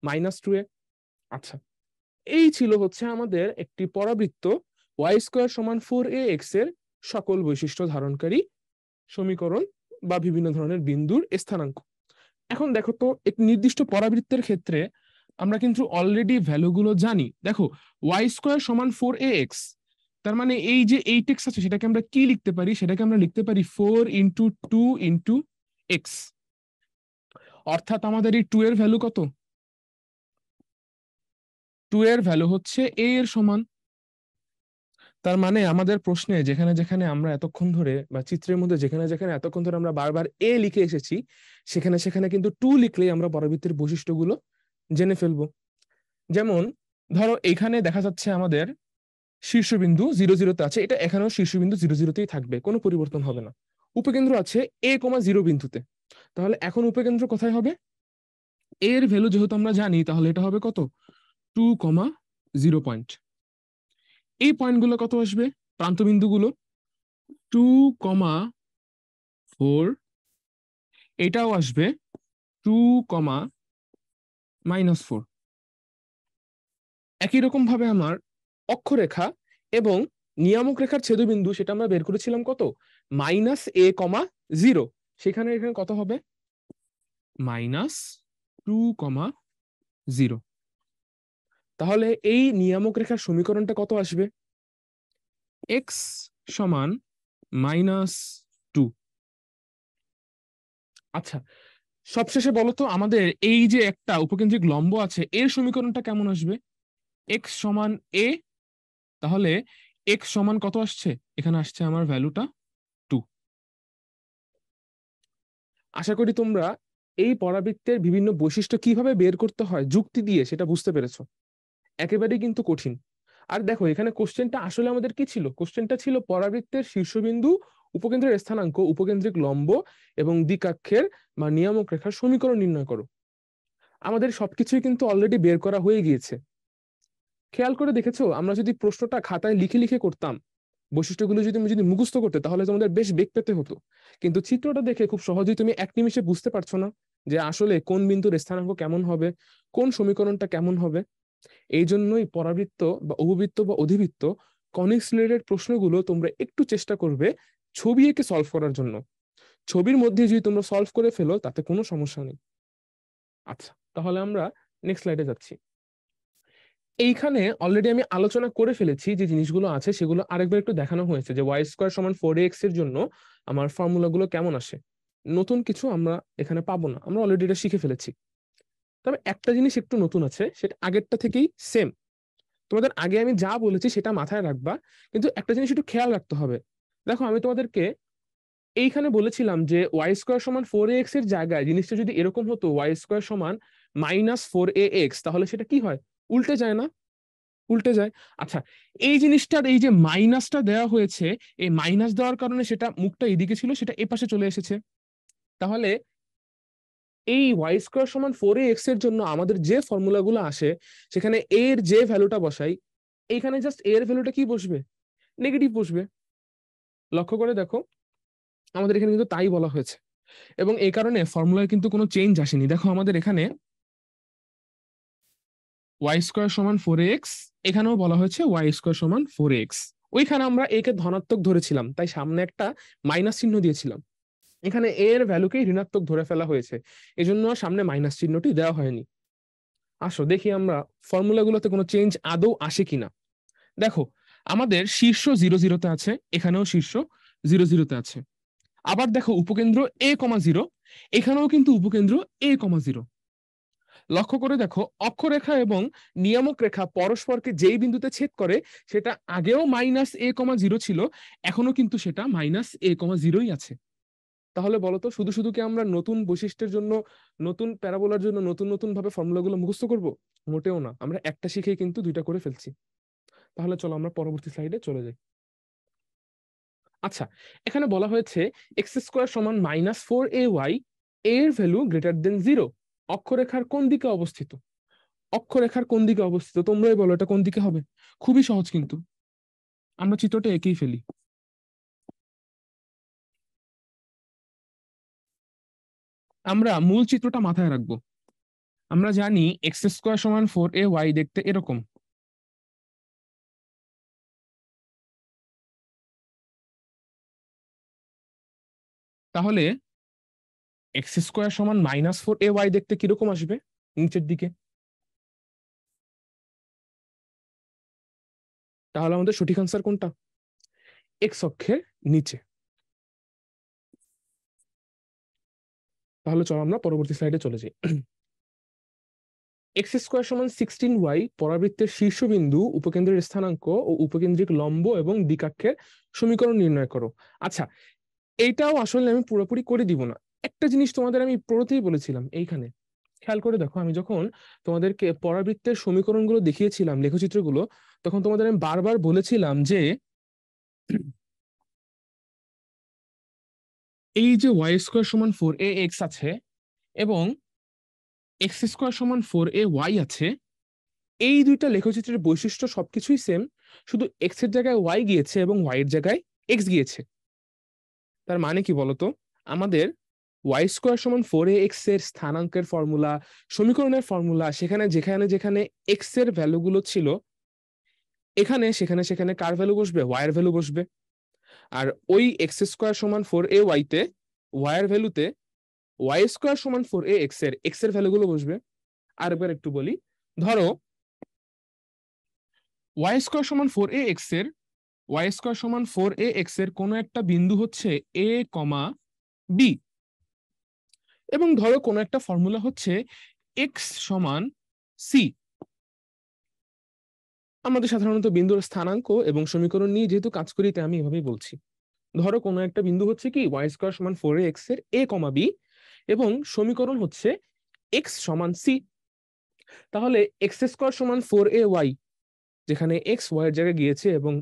-2a। আচ্ছা, এই ছিল হচ্ছে আমাদের একটি পরাবৃত্ত y² = 4ax এর সকল বৈশিষ্ট্য ধারণকারী সমীকরণ বা বিভিন্ন ধরনের বিন্দুর স্থানাঙ্ক। এখন দেখো তো, এক নির্দিষ্ট পরাবৃত্তের ক্ষেত্রে আমরা কিন্তু অলরেডি ভ্যালুগুলো জানি। দেখো, y² = 4ax, তার মানে এই যে 8x আছে সেটাকে আমরা কি লিখতে পারি? সেটাকে আমরা লিখতে পারি 4 × 2 × x। অর্থাৎ আমাদের এই 2 এর ভ্যালু কত? 2 এর ভ্যালু হচ্ছে a এর সমান। তার মানে আমাদের প্রশ্নে যেখানে যেখানে আমরা এতক্ষণ ধরে, বা চিত্রের মধ্যে যেখানে যেখানে এতক্ষণ ধরে আমরা বারবার এ লিখে এসেছি, সেখানে সেখানে কিন্তু 2 লিখলেই আমরা পরাবৃত্তের বৈশিষ্ট্যগুলো জেনে ফেলবো। যেমন ধরো এখানে দেখা যাচ্ছে আমাদের শীর্ষবিন্দু 0, 0 তে আছে, এটা এখানেও শীর্ষবিন্দু 0, 0তেই থাকবে, কোনো পরিবর্তন হবে না। উপকেন্দ্র আছে a, 0 বিন্দুতে, তাহলে এখন উপকেন্দ্র কোথায় হবে? এর ভ্যালু যেহেতু আমরা জানি, তাহলে এটা হবে কত? 2, 0 পয়েন্ট। এই পয়েন্টগুলো কত আসবে? প্রান্তবিন্দুগুলো 2, 4, এটাও আসবে 2, -4। একই রকম ভাবে আমার অক্ষরেখা এবং নিয়ামক রেখার ছেদবিন্দু সেটা আমরা বের করেছিলাম কত? -a, 0। সেখানে এখানে কত হবে? -2, 0। তাহলে এই নিয়ামক রেখার সমীকরণটা কত আসবে? x সমান -2। আচ্ছা, সবশেষে বলতো আমাদের এই যে একটা উপকেন্দ্রিক লম্ব আছে এর সমীকরণটা কেমন আসবে? x সমান a, তাহলে x সমান কত আসছে? এখানে আসছে আমার ভ্যালুটা 2। আশা করি তোমরা এই পরাবৃত্তের বিভিন্ন বৈশিষ্ট্য কিভাবে বের করতে হয় যুক্তি দিয়ে সেটা বুঝতে পেরেছো। একেবারেই কিন্তু কঠিন। আর দেখো, এখানে কোশ্চেনটা আসলে আমাদের কি ছিল? কোশ্চেনটা ছিল পরাবৃত্তের শীর্ষবিন্দু, উপকেন্দ্রের স্থানাঙ্ক, উপকেন্দ্রিক লম্ব এবং দ্বিকাক্ষের বা নিয়ামক রেখার সমীকরণ নির্ণয় করো। আমাদের সবকিছুই কিন্তু অলরেডি বের করা হয়ে গিয়েছে। খেয়াল করে দেখেছো, আমরা যদি প্রশ্নটা খাতায় লিখে লিখে করতাম, বৈশিষ্ট্যগুলো যদি তুমি মুখস্থ করতে, তাহলে তোমাদের বেশ বেগ পেতে হতো। কিন্তু চিত্রটা দেখে খুব সহজেই তুমি এক নিমিষে বুঝতে পারছো না যে আসলে কোন বিন্দুর স্থানাঙ্ক কেমন হবে, কোন সমীকরণটা কেমন হবে। এই জন্যই পরাবৃত্ত বা উপবৃত্ত বা অধিবৃত্ত কনিক্স রিলেটেড প্রশ্নগুলো তোমরা একটু চেষ্টা করবে ছবি এঁকে সলভ করার জন্য। ছবির মধ্যে যদি তোমরা সলভ করে ফেলো তাতে কোনো সমস্যা নেই। আচ্ছা, তাহলে আমরা নেক্সট স্লাইডে যাচ্ছি। এইখানে অলরেডি আমি আলোচনা করে ফেলেছি যে জিনিসগুলো আছে সেগুলো আরেকবার একটু দেখানো হয়েছে, যে y² = 4ax এর জন্য আমার ফর্মুলাগুলো কেমন আসে। নতুন কিছু আমরা এখানে পাবো না, আমরা অলরেডি এটা শিখে ফেলেছি। তবে একটা জিনিস একটু নতুন আছে, সেটা আগেরটা থেকেই সেম। তোমাদের আগে আমি যা বলেছি সেটা মাথায় রাখবা, কিন্তু একটা জিনিস একটু খেয়াল রাখতে হবে। দেখো, আমি তোমাদেরকে এইখানে বলেছিলাম যে y² = 4ax এর জায়গায় জিনিসটা যদি এরকম হতো y² = -4ax, তাহলে সেটা কি হয়? উল্টে যায় না? উল্টে যায়। আচ্ছা, এই জিনিসটার এই যে মাইনাসটা দেওয়া হয়েছে, এই মাইনাস দেওয়ার কারণে সেটা মুখটা এদিকে ছিল, সেটা এ পাশে চলে এসেছে। তাহলে এই y² = 4ax এর জন্য আমাদের যে ফর্মুলাগুলো আসে, সেখানে a এর যে ভ্যালুটা বসাই, এইখানে জাস্ট a এর ভ্যালুটা কি বসবে? নেগেটিভ বসবে। লক্ষ্য করে দেখো, আমাদের এখানে কিন্তু তাই বলা হয়েছে, এবং এই কারণে ফর্মুলায় কিন্তু কোনো চেঞ্জ আসেনি। দেখো, আমাদের এখানে y² = 4ax, এখানেও বলা হয়েছে y² = 4ax। ওইখানে আমরা a কে ধনাত্মক ধরেছিলাম, তাই সামনে একটা মাইনাস চিহ্ন দিয়েছিলাম। এখানে a এর ভ্যালুকেই ঋণাত্মক ধরে ফেলা হয়েছে, এজন্য সামনে মাইনাস চিহ্নটি দেওয়া হয়নি। আসো দেখি আমরা ফর্মুলাগুলোতে কোনো চেঞ্জ আদৌ আসে কিনা। দেখো, আমাদের শীর্ষ 0, 0তে আছে, এখানেও শীর্ষ 0, 0তে আছে। আবার দেখো, উপকেন্দ্র a, 0, এখানেও কিন্তু উপকেন্দ্র a, 0। লক্ষ্য করে দেখো, অক্ষরেখা এবং নিয়ামক রেখা পরস্পরকে যেই বিন্দুতে ছেদ করে সেটা আগেও -a,0 ছিল, এখনো কিন্তু সেটা -a,0ই আছে। তাহলে বলতো শুধু শুধু কি আমরা নতুন বৈশিষ্ট্যের জন্য, নতুন প্যারাবোলার জন্য নতুন নতুন ভাবে ফর্মুলাগুলো মুখস্থ করব? মোটেও না, আমরা একটা শিখেই কিন্তু দুইটা করে ফেলছি। তাহলে চলো আমরা পরবর্তী স্লাইডে চলে যাই। আচ্ছা, এখানে বলা হয়েছে x² সমান -4ay, এর ভ্যালু গ্রেটার দেন 0 অক্ষরেখার কোন দিকে অবস্থিত? অক্ষরেখার কোন দিকে অবস্থিত তোমরাই বলো, এটা কোন দিকে হবে? খুবই সহজ, কিন্তু আমরা চিত্রটা এঁকেই ফেলি। আমরা মূল চিত্রটা মাথায় রাখবো। আমরা জানি x² সমান 4ay দেখতে এরকম। তাহলে x² সমান -4ay দেখতে কিরকম আসবে নিচের দিকে? তাহলে আমাদের সঠিক আনসার কোনটা? এক্স অক্ষের নিচে। তাহলে চলো আমরা পরবর্তী স্লাইডে চলে যাই। x² সমান 16y পরাবৃত্তের শীর্ষবিন্দু, উপকেন্দ্রের স্থানাঙ্ক ও উপকেন্দ্রিক লম্ব এবং দ্বিকাক্ষের সমীকরণ নির্ণয় করো। আচ্ছা, এইটাও আসলে আমি পুরোপুরি করে দিব না। একটা জিনিস তোমাদের আমি পড়তেই বলেছিলাম এইখানে, খেয়াল করে দেখো, আমি যখন তোমাদেরকে পরাবৃত্তের সমীকরণগুলো দেখিয়েছিলাম, লেখচিত্রগুলো, তখন তোমাদের আমি বারবার বলেছিলাম যে এই যে y² সমান 4ax আছে এবং x² সমান 4ay আছে, এই দুইটা লেখচিত্রের বৈশিষ্ট্য সবকিছুই সেম, শুধু এক্স এর জায়গায় ওয়াই গিয়েছে এবং ওয়াই এর জায়গায় এক্স গিয়েছে। তার মানে কি বলতো? আমাদের y² সমান 4ax এর স্থানাঙ্কের ফর্মুলা, সমীকরণের ফর্মুলা, সেখানে যেখানে যেখানে এক্স এর ভ্যালুগুলো ছিল, এখানে সেখানে সেখানে কার ভ্যালু বসবে? ওয়াই এর ভ্যালু বসবে। আর ওই x² সমান 4ay তে ওয়াই এর ভ্যালুতে y² সমান 4ax এর এক্স এর ভ্যালুগুলো বসবে। আরেকবার একটু বলি, ধরো y² সমান 4ax এর y² সমান 4ax এর কোনো একটা বিন্দু হচ্ছে a, বি, এবং ধরো কোনো একটা ফর্মুলা হচ্ছে x সমান সি। আমাদের সাধারণত বিন্দুর স্থানাঙ্ক এবং সমীকরণ নিয়ে যেহেতু কাজ করি, তাই আমি এভাবেই বলছি। ধরো কোনো একটা বিন্দু হচ্ছে কি y² সমান 4ax এর a, বি, এবং সমীকরণ হচ্ছে x সমান সি। তাহলে x² সমান 4ay, যেখানে x y এর জায়গায় গিয়েছে এবং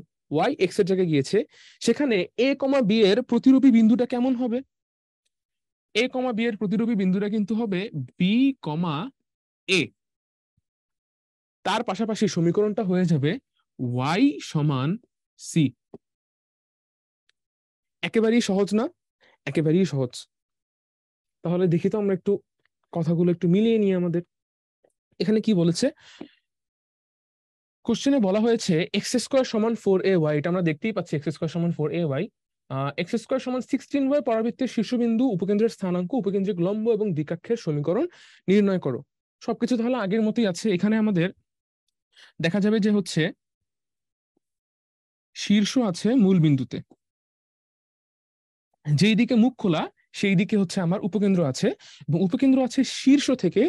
y x এর জায়গায় গিয়েছে, সেখানে a, বি এর প্রতিরূপী বিন্দুটা কেমন হবে? a, বি এর প্রতিরূপী বিন্দুটা কিন্তু হবে বি, এ। তার পাশাপাশি সমীকরণটা হয়ে যাবে y সমান সি। একেবারেই সহজ না? একেবারেই সহজ। তাহলে দেখি তো আমরা একটু কথাগুলো একটু মিলিয়ে নিয়ে আমাদের এখানে কি বলেছে। কোশ্চেনে বলা হয়েছে x² সমান 4ay, এটা আমরা দেখতেই পাচ্ছি x² সমান 4ay, x² সমান 16y পরাবৃত্তের শীর্ষবিন্দু, উপকেন্দ্রের স্থানাঙ্ক, উপকেন্দ্রিক লম্ব এবং দ্বিকাক্ষের সমীকরণ নির্ণয় করো। সবকিছু তাহলে আগের মতোই আছে। এখানে আমাদের দেখা যাবে যে হচ্ছে শীর্ষ আছে মূল বিন্দুতে, যেই দিকে মুখ খোলা সেই দিকে হচ্ছে আমার উপকেন্দ্র আছে, এবং উপকেন্দ্র আছে শীর্ষ থেকে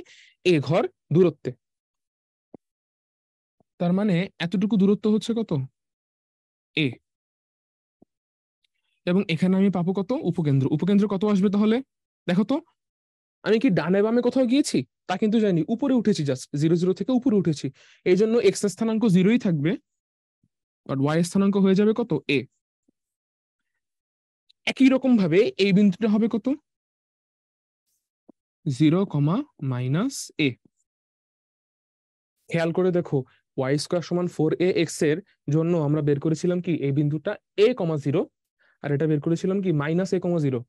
এ ঘর দূরত্বে। তার মানে এতটুকু দূরত্ব হচ্ছে কত? এ। এবং এখানে আমি পাবো কত? উপকেন্দ্র। উপকেন্দ্র কত আসবে তাহলে? দেখো তো, আমি কি ডানে বামে কোথাও গিয়েছি? তা কিন্তু যাইনি, উপরে উঠেছি, জাস্ট 0 0 থেকে উপরে উঠেছি। এই জন্য এক্স স্থানাঙ্ক 0ই থাকবে, বাট ওয়াই স্থানাঙ্ক হয়ে যাবে কত? এ। একই রকম ভাবে এই বিন্দুটা হবে কত? 0, -a। খেয়াল করে দেখো, y² সমান 4ax এর জন্য আমরা বের করেছিলাম কি এই বিন্দুটা a, 0, আর এটা বের করেছিলাম কি -a, 0।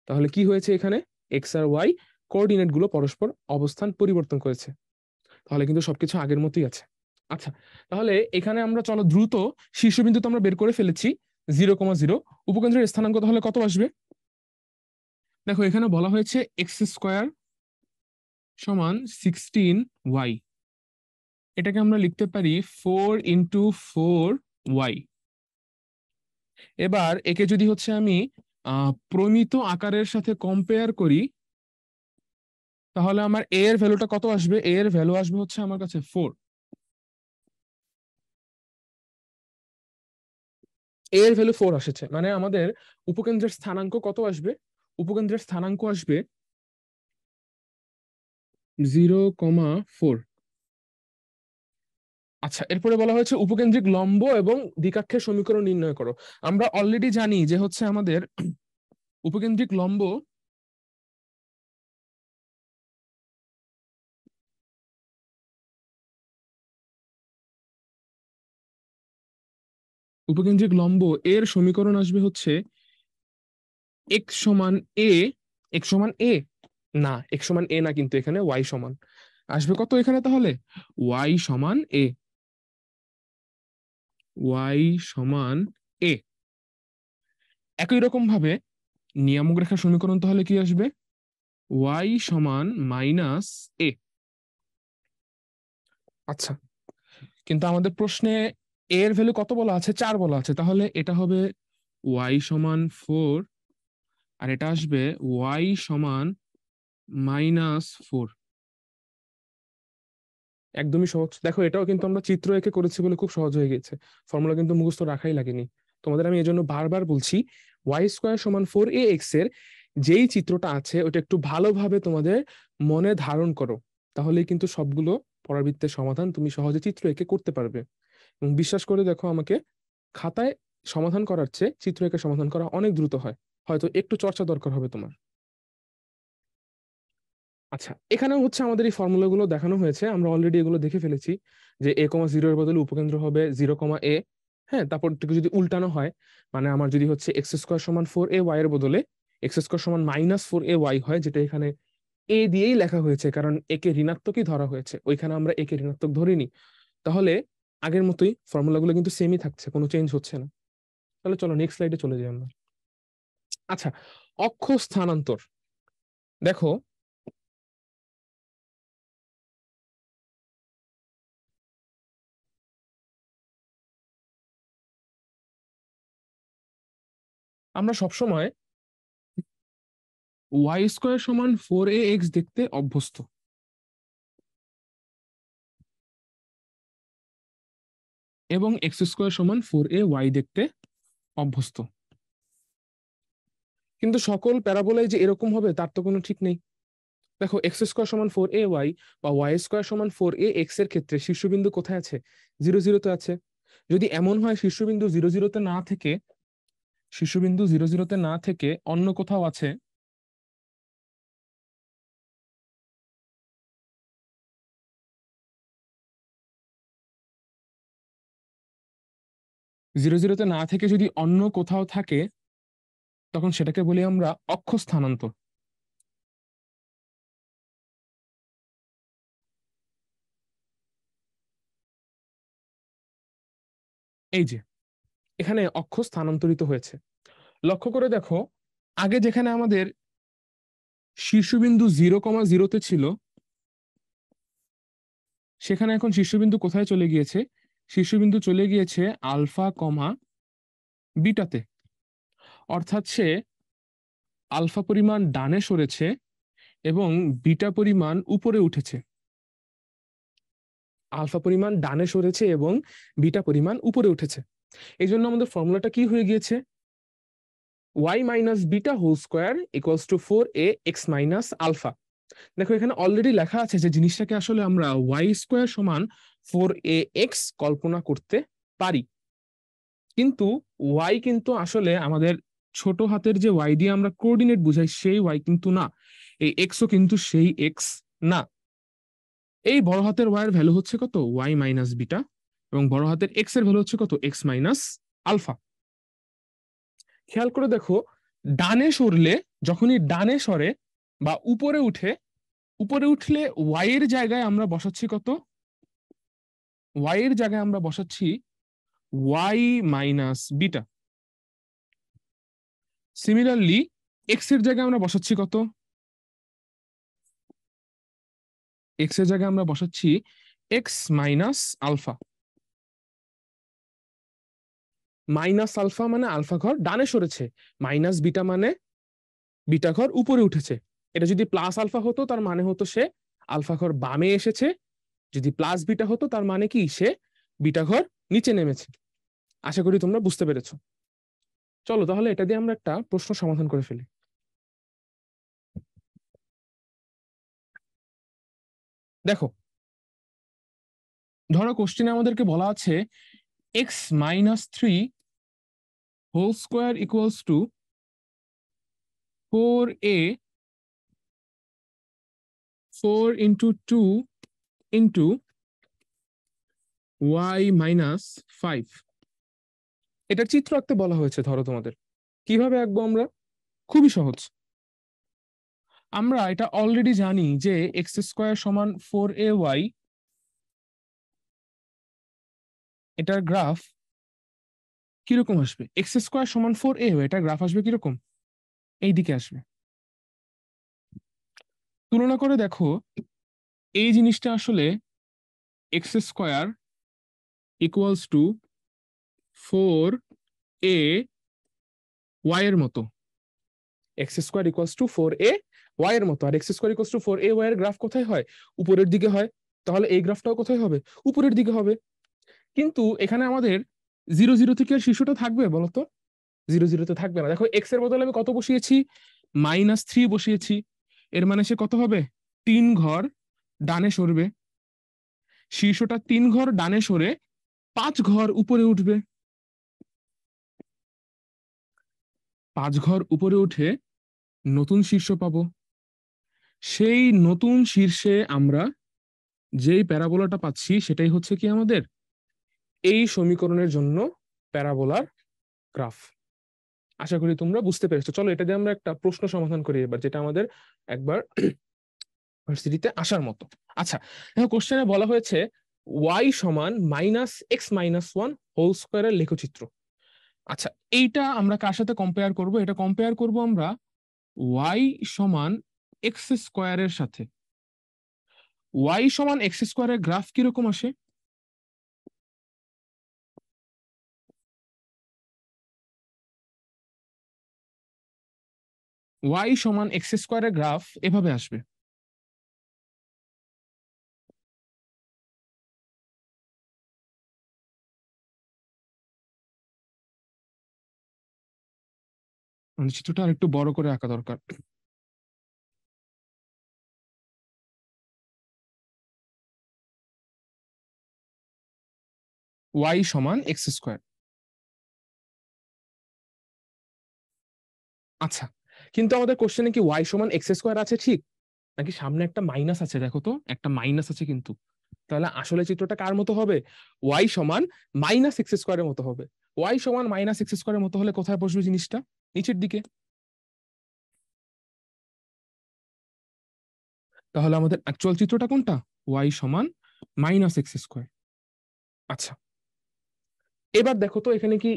তাহলে কি হয়েছে এখানে? এক্স আর ওয়াই কোঅর্ডিনেট গুলো পরস্পর অবস্থান পরিবর্তন করেছে। তাহলে কিন্তু সবকিছু আগের মতোই আছে। আচ্ছা, তাহলে এখানে আমরা চলো দ্রুত শীর্ষবিন্দু তো আমরা বের করে ফেলেছি 0, 0। উপকেন্দ্রের স্থানাঙ্ক তাহলে কত আসবে? দেখো, এখানে বলা হয়েছে x² সমান 16y, এটাকে আমরা লিখতে পারি 4 × 4y। এবার একে যদি হচ্ছে আমি প্রমিত আকারের সাথে কম্পেয়ার করি, তাহলে আমার এ এর ভ্যালুটা কত আসবে? এ এর ভ্যালু আসবে হচ্ছে আমার কাছে 4। এ এর ভ্যালু 4 এসেছে, মানে আমাদের উপকেন্দ্রের স্থানাঙ্ক কত আসবে? উপকেন্দ্রের স্থানাঙ্ক আসবে 0,4। আচ্ছা, এরপরে বলা হয়েছে উপকেন্দ্রিক লম্ব এবং দ্বিকাক্ষের সমীকরণ নির্ণয় করো। আমরা অলরেডি জানি যে হচ্ছে আমাদের উপকেন্দ্রিক লম্ব উপকেন্দ্রিক লম্ব এর সমীকরণ আসবে হচ্ছে এক্স সমান এ। এক্স সমান এ না, এক্স সমান এ না, কিন্তু এখানে ওয়াই সমান আসবে কত এখানে? তাহলে ওয়াই সমান এ। ওয়াই সমান এ। একই রকম ভাবে নিয়ামক রেখার সমীকরণ তাহলে কি আসবে? ওয়াই সমান মাইনাস এ। আচ্ছা, কিন্তু আমাদের প্রশ্নে এ এর ভ্যালু কত বলা আছে? 4 বলা আছে, তাহলে এটা হবে ওয়াই সমান 4, আর এটা আসবে ওয়াই সমান -4। একদমই সহজ। দেখো, এটাও কিন্তু আমরা চিত্র এঁকে করেছি বলে খুব সহজ হয়ে গেছে, ফর্মুলা কিন্তু মুখস্থ রাখাই লাগেনি তোমাদের। আমি এজন্য বারবার বলছি, ওয়াই স্কোয়ার সমান 4ax এর যেই চিত্রটা আছে ওটা একটু ভালোভাবে তোমাদের মনে ধারণ করো, তাহলেই কিন্তু সবগুলো পরাবৃত্তের সমাধান তুমি সহজে চিত্র এঁকে করতে পারবে। এবং বিশ্বাস করে দেখো আমাকে, খাতায় সমাধান করার চেয়ে চিত্র এঁকে সমাধান করা অনেক দ্রুত হয়। হয়তো একটু চর্চা দরকার হবে তোমার। আচ্ছা, এখানেও হচ্ছে আমাদের এই ফর্মুলাগুলো দেখানো হয়েছে, আমরা অলরেডি এগুলো দেখে ফেলেছি যে a,0 এর বদলে উপকেন্দ্র হবে 0,a। হ্যাঁ, তারপর থেকে যদি উল্টানো হয়, মানে আমার যদি হচ্ছে এক্স স্কোয়ার সমান 4a y এর বদলে এক্স স্কোয়ার সমান -4a y হয়, যেটা এখানে এ দিয়েই লেখা হয়েছে কারণ একে ঋণাত্মকই ধরা হয়েছে, ওইখানে আমরা একে ঋণাত্মক ধরিনি। তাহলে আগের মতোই ফর্মুলাগুলো কিন্তু সেমই থাকছে, কোনো চেঞ্জ হচ্ছে না। তাহলে চলো নেক্সট স্লাইডে চলে যাই আমরা। আচ্ছা, অক্ষ স্থানান্তর। দেখো, আমরা সবসময় ওয়াই স্কোয়ার সমান 4ax দেখতে অভ্যস্ত, এবং এক্স স্কোয়ার সমান 4a y দেখতে অভ্যস্ত। কিন্তু সকল প্যারাবোলাই যে এরকম হবে তার তো কোনো ঠিক নেই। দেখো, এক্স স্কোয়ার সমান 4a y বা ওয়াই স্কোয়ার সমান 4ax এর ক্ষেত্রে শীর্ষবিন্দু কোথায় আছে? 0,0-তে আছে। যদি এমন হয় শীর্ষবিন্দু 0,0-তে না থেকে, শীর্ষবিন্দু 0,0-তে না থেকে অন্য কোথাও আছে, জিরো জিরোতে না থেকে যদি অন্য কোথাও থাকে, তখন সেটাকে বলি আমরা অক্ষ স্থানান্তর। এই যে এখানে অক্ষ স্থানান্তরিত হয়েছে, লক্ষ্য করে দেখো, আগে যেখানে আমাদের শীর্ষবিন্দু 0,0-তে ছিল, সেখানে এখন শীর্ষবিন্দু কোথায় চলে গিয়েছে? শীর্ষবিন্দু চলে গিয়েছে আলফা কমা বিটাতে। অর্থাৎ সে আলফা পরিমাণ ডানে সরেছে এবং বিটা পরিমাণ উপরে উঠেছে। আলফা পরিমাণ ডানে সরেছে এবং বিটা পরিমাণ উপরে উঠেছে। এই জন্য আমাদের ফর্মুলাটা কি হয়ে গিয়েছে? Y minus beta whole square equals to 4ax minus alpha. দেখো, এখানে অলরেডি লেখা আছে যে জিনিসটাকে আসলে আমরা ওয়াই স্কোয়ার সমান 4ax কল্পনা করতে পারি, কিন্তু ওয়াই কিন্তু আসলে আমাদের ছোট হাতের যে ওয়াই দিয়ে আমরা কোঅর্ডিনেট বুঝাই সেই ওয়াই কিন্তু না, এই এক্সও কিন্তু সেই এক্স না। এই বড় হাতের ওয়াই এর ভ্যালু হচ্ছে কত? ওয়াই মাইনাস বিটা, এবং বড় হাতের এক্স এর ভ্যালু হচ্ছে কত? X minus alpha. খেয়াল করে দেখো, ডানে সরলে, যখনই ডানে সরে বা উপরে উঠে, উপরে উঠলে ওয়াই এর জায়গায় আমরা বসাচ্ছি কত? ওয়াই এর জায়গায় আমরা বসাচ্ছি Y minus beta. Similarly X এর জায়গায় আমরা বসাচ্ছি কত? এক্স এর জায়গায় আমরা বসাচ্ছি X minus alpha. Minus alpha মানে আলফা ঘর ডানে সরেছে, মাইনাস বিটা মানে বিটা ঘর উপরে উঠেছে। এটা যদি প্লাস আলফা হতো তার মানে হতো সে আলফা ঘর বামে এসেছে, যদি প্লাস বিটা হতো তার মানে কি সে বিটা ঘর নিচে নেমেছে। আশা করি তোমরা বুঝতে পেরেছো। চলো তাহলে এটা দিয়ে আমরা একটা প্রশ্ন সমাধান করে ফেলি। দেখো, ধরো কোশ্চেনে আমাদেরকে বলা আছে x-3 whole square equals to 4a 4 into 2 into y-5। এটার চিত্র আঁকতে বলা হয়েছে। ধরো তোমাদের কিভাবে আঁকবো আমরা? খুবই সহজ। আমরা এটা অলরেডি জানি যে এক্স স্কোয়ার সমান 4ay, এটার গ্রাফ কিরকম আসবে? এক্স স্কোয়ার সমান 4a, এটার গ্রাফ আসবে কিরকম? এই দিকে আসবে। তুলনা করে দেখো, এই জিনিসটা আসলে X square equals to 4a Y এর মতো। X square equals to 4a Y এর মতো। আর X square equals to 4a Y এর গ্রাফ কোথায় হয়? উপরের দিকে হয়। তাহলে এই গ্রাফটাও কোথায় হবে? উপরের দিকে হবে। কিন্তু এখানে আমাদের 0 0 থেকে আর শীর্ষটা থাকবে বলতো? 0 0 তো থাকবে না। দেখো এক্স এর বদলে আমি কত বসিয়েছি? -3 বসিয়েছি। এর মানে সে কত হবে? 3 ঘর ডানে সরবে। শীর্ষটা 3 ঘর ডানে সরে 5 ঘর উপরে উঠবে। 5 ঘর উপরে উঠে নতুন শীর্ষ পাবো। সেই নতুন শীর্ষে আমরা যেই প্যারাবোলাটা পাচ্ছি সেটাই হচ্ছে কি আমাদের এই সমীকরণের জন্য প্যারাবোলার গ্রাফ। আশা করি তোমরা বুঝতে পেরেছো। চলো এটা দিয়ে আমরা একটা প্রশ্ন সমাধান করি এবার, যেটা আমাদের একবার ভার্সিটিতে আসার মতো। আচ্ছা, দেখো কোশ্চেনে বলা হয়েছে y সমান -x-1 হোল স্কোয়ারের লেখচিত্র। আচ্ছা, এইটা আমরা কার সাথে কম্পেয়ার করব? এটা কম্পেয়ার করব আমরা y সমান এক্স স্কোয়ারের সাথে। y সমান এক্স স্কোয়ারের গ্রাফ কিরকম আসে? y সমান এক্স স্কোয়ারের গ্রাফ এভাবে আসবে। মানে চিত্রটা আর একটু বড় করে আঁকা দরকার। y সমান এক্স স্কোয়ার। আচ্ছা, কিন্তু আমাদের কোশ্চেনে কি y সমান এক্স স্কোয়ার আছে ঠিক, নাকি সামনে একটা মাইনাস আছে? দেখো তো, একটা মাইনাস আছে কিন্তু। তাহলে আসলে চিত্রটা কার মতো হবে? y সমান -x স্কোয়ারের মতো হবে। y সমান -x স্কোয়ারের মতো হলে কোথায় বসবে জিনিসটা? নিচের দিকে। তাহলে আমাদের অ্যাকচুয়াল চিত্রটা কোনটা? y সমান -x স্কোয়ার। আচ্ছা, এবার দেখো তো এখানে কি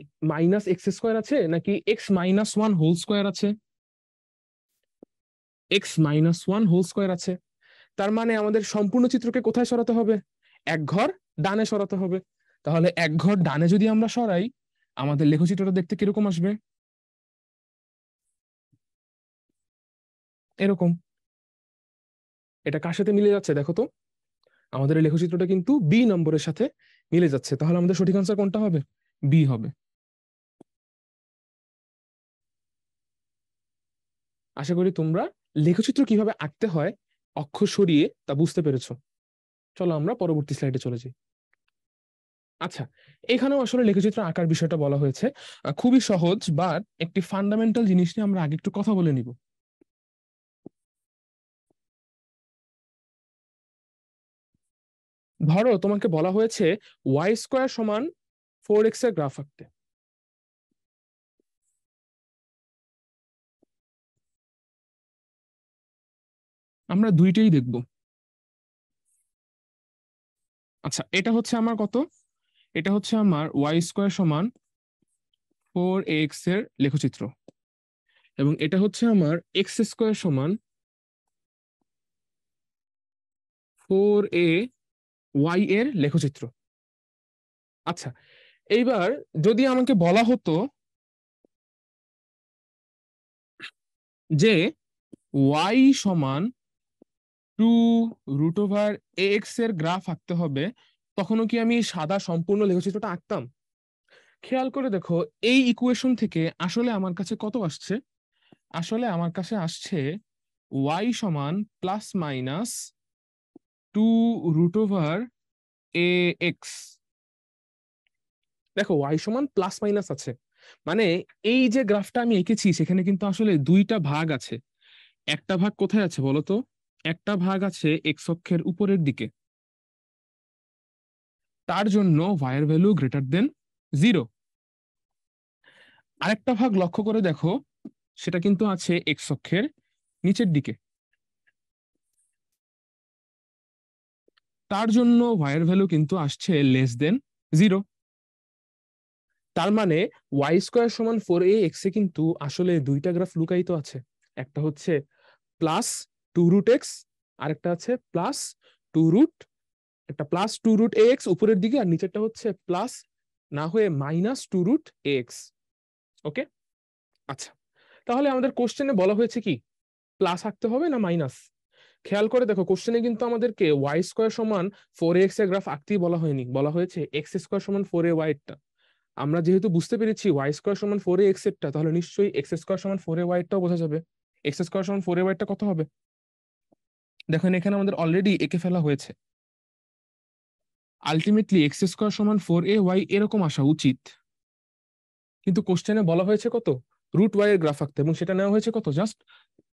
-x স্কোয়ার আছে নাকি x-1 হোল স্কোয়ার আছে? x-1 হোল স্কোয়ার আছে। তার মানে আমাদের সম্পূর্ণ চিত্রকে কোথায় সরাতে হবে? এক ঘর ডানে সরাতে হবে। তাহলে এক ঘর ডানে যদি আমরা সরাই, আমাদের লেখচিত্রটা দেখতে কিরকম আসবে? এরকম। এটা কার সাথে মিলে যাচ্ছে দেখো তো? আমাদের এই লেখচিত্রটা কিন্তু বি নম্বরের সাথে মিলে যাচ্ছে। তাহলে আমাদের সঠিক আনসার কোনটা হবে? বি হবে। আশা করি তোমরা লেখচিত্র কিভাবে আঁকতে হয় অক্ষর সরিয়ে তা বুঝতে পেরেছো। চলো আমরা পরবর্তী স্লাইডে চলে যাই। আচ্ছা, এখানেও আসলে লেখচিত্র আঁকার বিষয়টা বলা হয়েছে। খুবই সহজ, বাট একটি ফান্ডামেন্টাল জিনিস নিয়ে আমরা আগে একটু কথা বলে নিব। ধরো তোমাকে বলা হয়েছে ওয়াই স্কোয়ার সমান 4x এর গ্রাফ আঁকতে। আমরা দুইটাই দেখব। আচ্ছা, এটা হচ্ছে আমার কত? এটা হচ্ছে আমার ওয়াই স্কোয়ার সমান 4x এর লেখচিত্র, এবং এটা হচ্ছে আমার এক্স স্কোয়ার সমান 4ay এর লেখচিত্র। আচ্ছা, এইবার যদি আমাকে বলা হতো যে ওয়াই সমান 2√/ax এর গ্রাফ আঁকতে হবে, তখনও কি আমি সাদা সম্পূর্ণ লেখচিত্রটা আঁকতাম? খেয়াল করে দেখো, এই ইকুয়েশন থেকে আসলে আমার কাছে কত আসছে? আসলে আমার কাছে আসছে ওয়াই সমান প্লাস মাইনাস 2√/ax। দেখো ওয়াই সমান প্লাস মাইনাস আছে, মানে এই যে গ্রাফটা আমি এঁকেছি সেখানে কিন্তু আসলে দুইটা ভাগ আছে। একটা ভাগ কোথায় আছে বলো তো? একটা ভাগ আছে এক্স অক্ষের উপরের দিকে, তার জন্য y এর ভ্যালু গ্রেটার দেন 0। আরেকটা ভাগ লক্ষ্য করে দেখো, সেটা কিন্তু আছে এক্স অক্ষের নিচের দিকে, তার জন্য y এর ভ্যালু কিন্তু আসছে লেস দেন 0। তার মানে y² = 4ax এ কিন্তু আসলে দুইটা গ্রাফ লুকায়িত আছে। একটা হচ্ছে +2√x, আরেকটা আছে প্লাস টু রুট, একটা +2√ax উপরের দিকে, আর নিচেরটা হচ্ছে প্লাস না হয়ে -2√ax। ওকে, আচ্ছা, তাহলে আমাদের কোশ্চেনে বলা হয়েছে কি প্লাস আঁকতে হবে না মাইনাস? খেয়াল করে দেখো, কোশ্চেনে কিন্তু আমাদেরকে y² = 4ax এর গ্রাফ আঁকতেই বলা হয়নি, বলা হয়েছে x² = 4ay এরটা। আমরা যেহেতু বুঝতে পেরেছি y² = 4ax এরটা, তাহলে নিশ্চয়ই x² = 4ay এরটাও বোঝা যাবে। x² = 4ay এরটা কত হবে? দেখেন এখানে আমাদের অলরেডি এঁকে ফেলা হয়েছে। আলটিমেটলি x² = 4ay এরকম আসা উচিত, কিন্তু কোশ্চেনে বলা হয়েছে কত? √y এর গ্রাফ আঁকতে, এবং সেটা নেওয়া হয়েছে কত? জাস্ট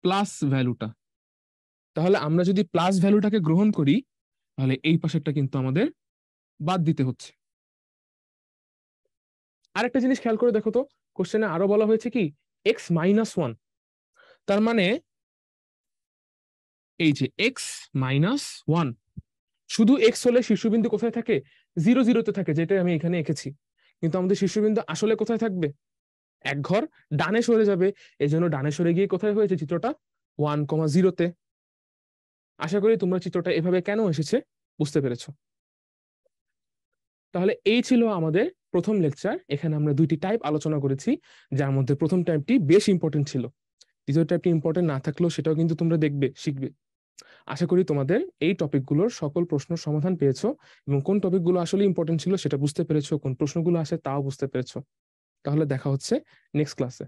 প্লাস ভ্যালুটা। তাহলে আমরা যদি প্লাস ভ্যালুটাকে গ্রহণ করি, তাহলে এই পাশেরটা কিন্তু আমাদের বাদ দিতে হচ্ছে। আরেকটা জিনিস খেয়াল করে দেখো তো, কোশ্চেনে আরো বলা হয়েছে কি x-1। তার মানে এই যে x-1, শুধু এক্স হলে শীর্ষবিন্দু কোথায় থাকে? 0, 0-তে থাকে, যেটা আমি এখানে এঁকেছি। কিন্তু আমাদের শীর্ষবিন্দু আসলে কোথায় থাকবে? এক ঘর ডানে সরে যাবে। এই জন্য ডানে সরে গিয়ে কোথায় হয়েছে চিত্রটা? 1,0-তে। আশা করি তোমরা চিত্রটা এভাবে কেন এসেছে বুঝতে পেরেছো। তাহলে এই ছিল আমাদের প্রথম লেকচার। এখানে আমরা দুইটি টাইপ আলোচনা করেছি, যার মধ্যে প্রথম টাইপটি বেশ ইম্পর্টেন্ট ছিল, দ্বিতীয় টাইপটি ইম্পর্টেন্ট না থাকলেও সেটাও কিন্তু তোমরা দেখবে, শিখবে। আশা করি তোমাদের এই টপিকগুলোর সকল প্রশ্নের সমাধান পেয়েছো, এবং কোন টপিকগুলো আসলে ইম্পর্টেন্ট ছিল সেটা বুঝতে পেরেছো, কোন প্রশ্নগুলো আসে তাও বুঝতে পেরেছো। তাহলে দেখা হচ্ছে নেক্সট ক্লাসে।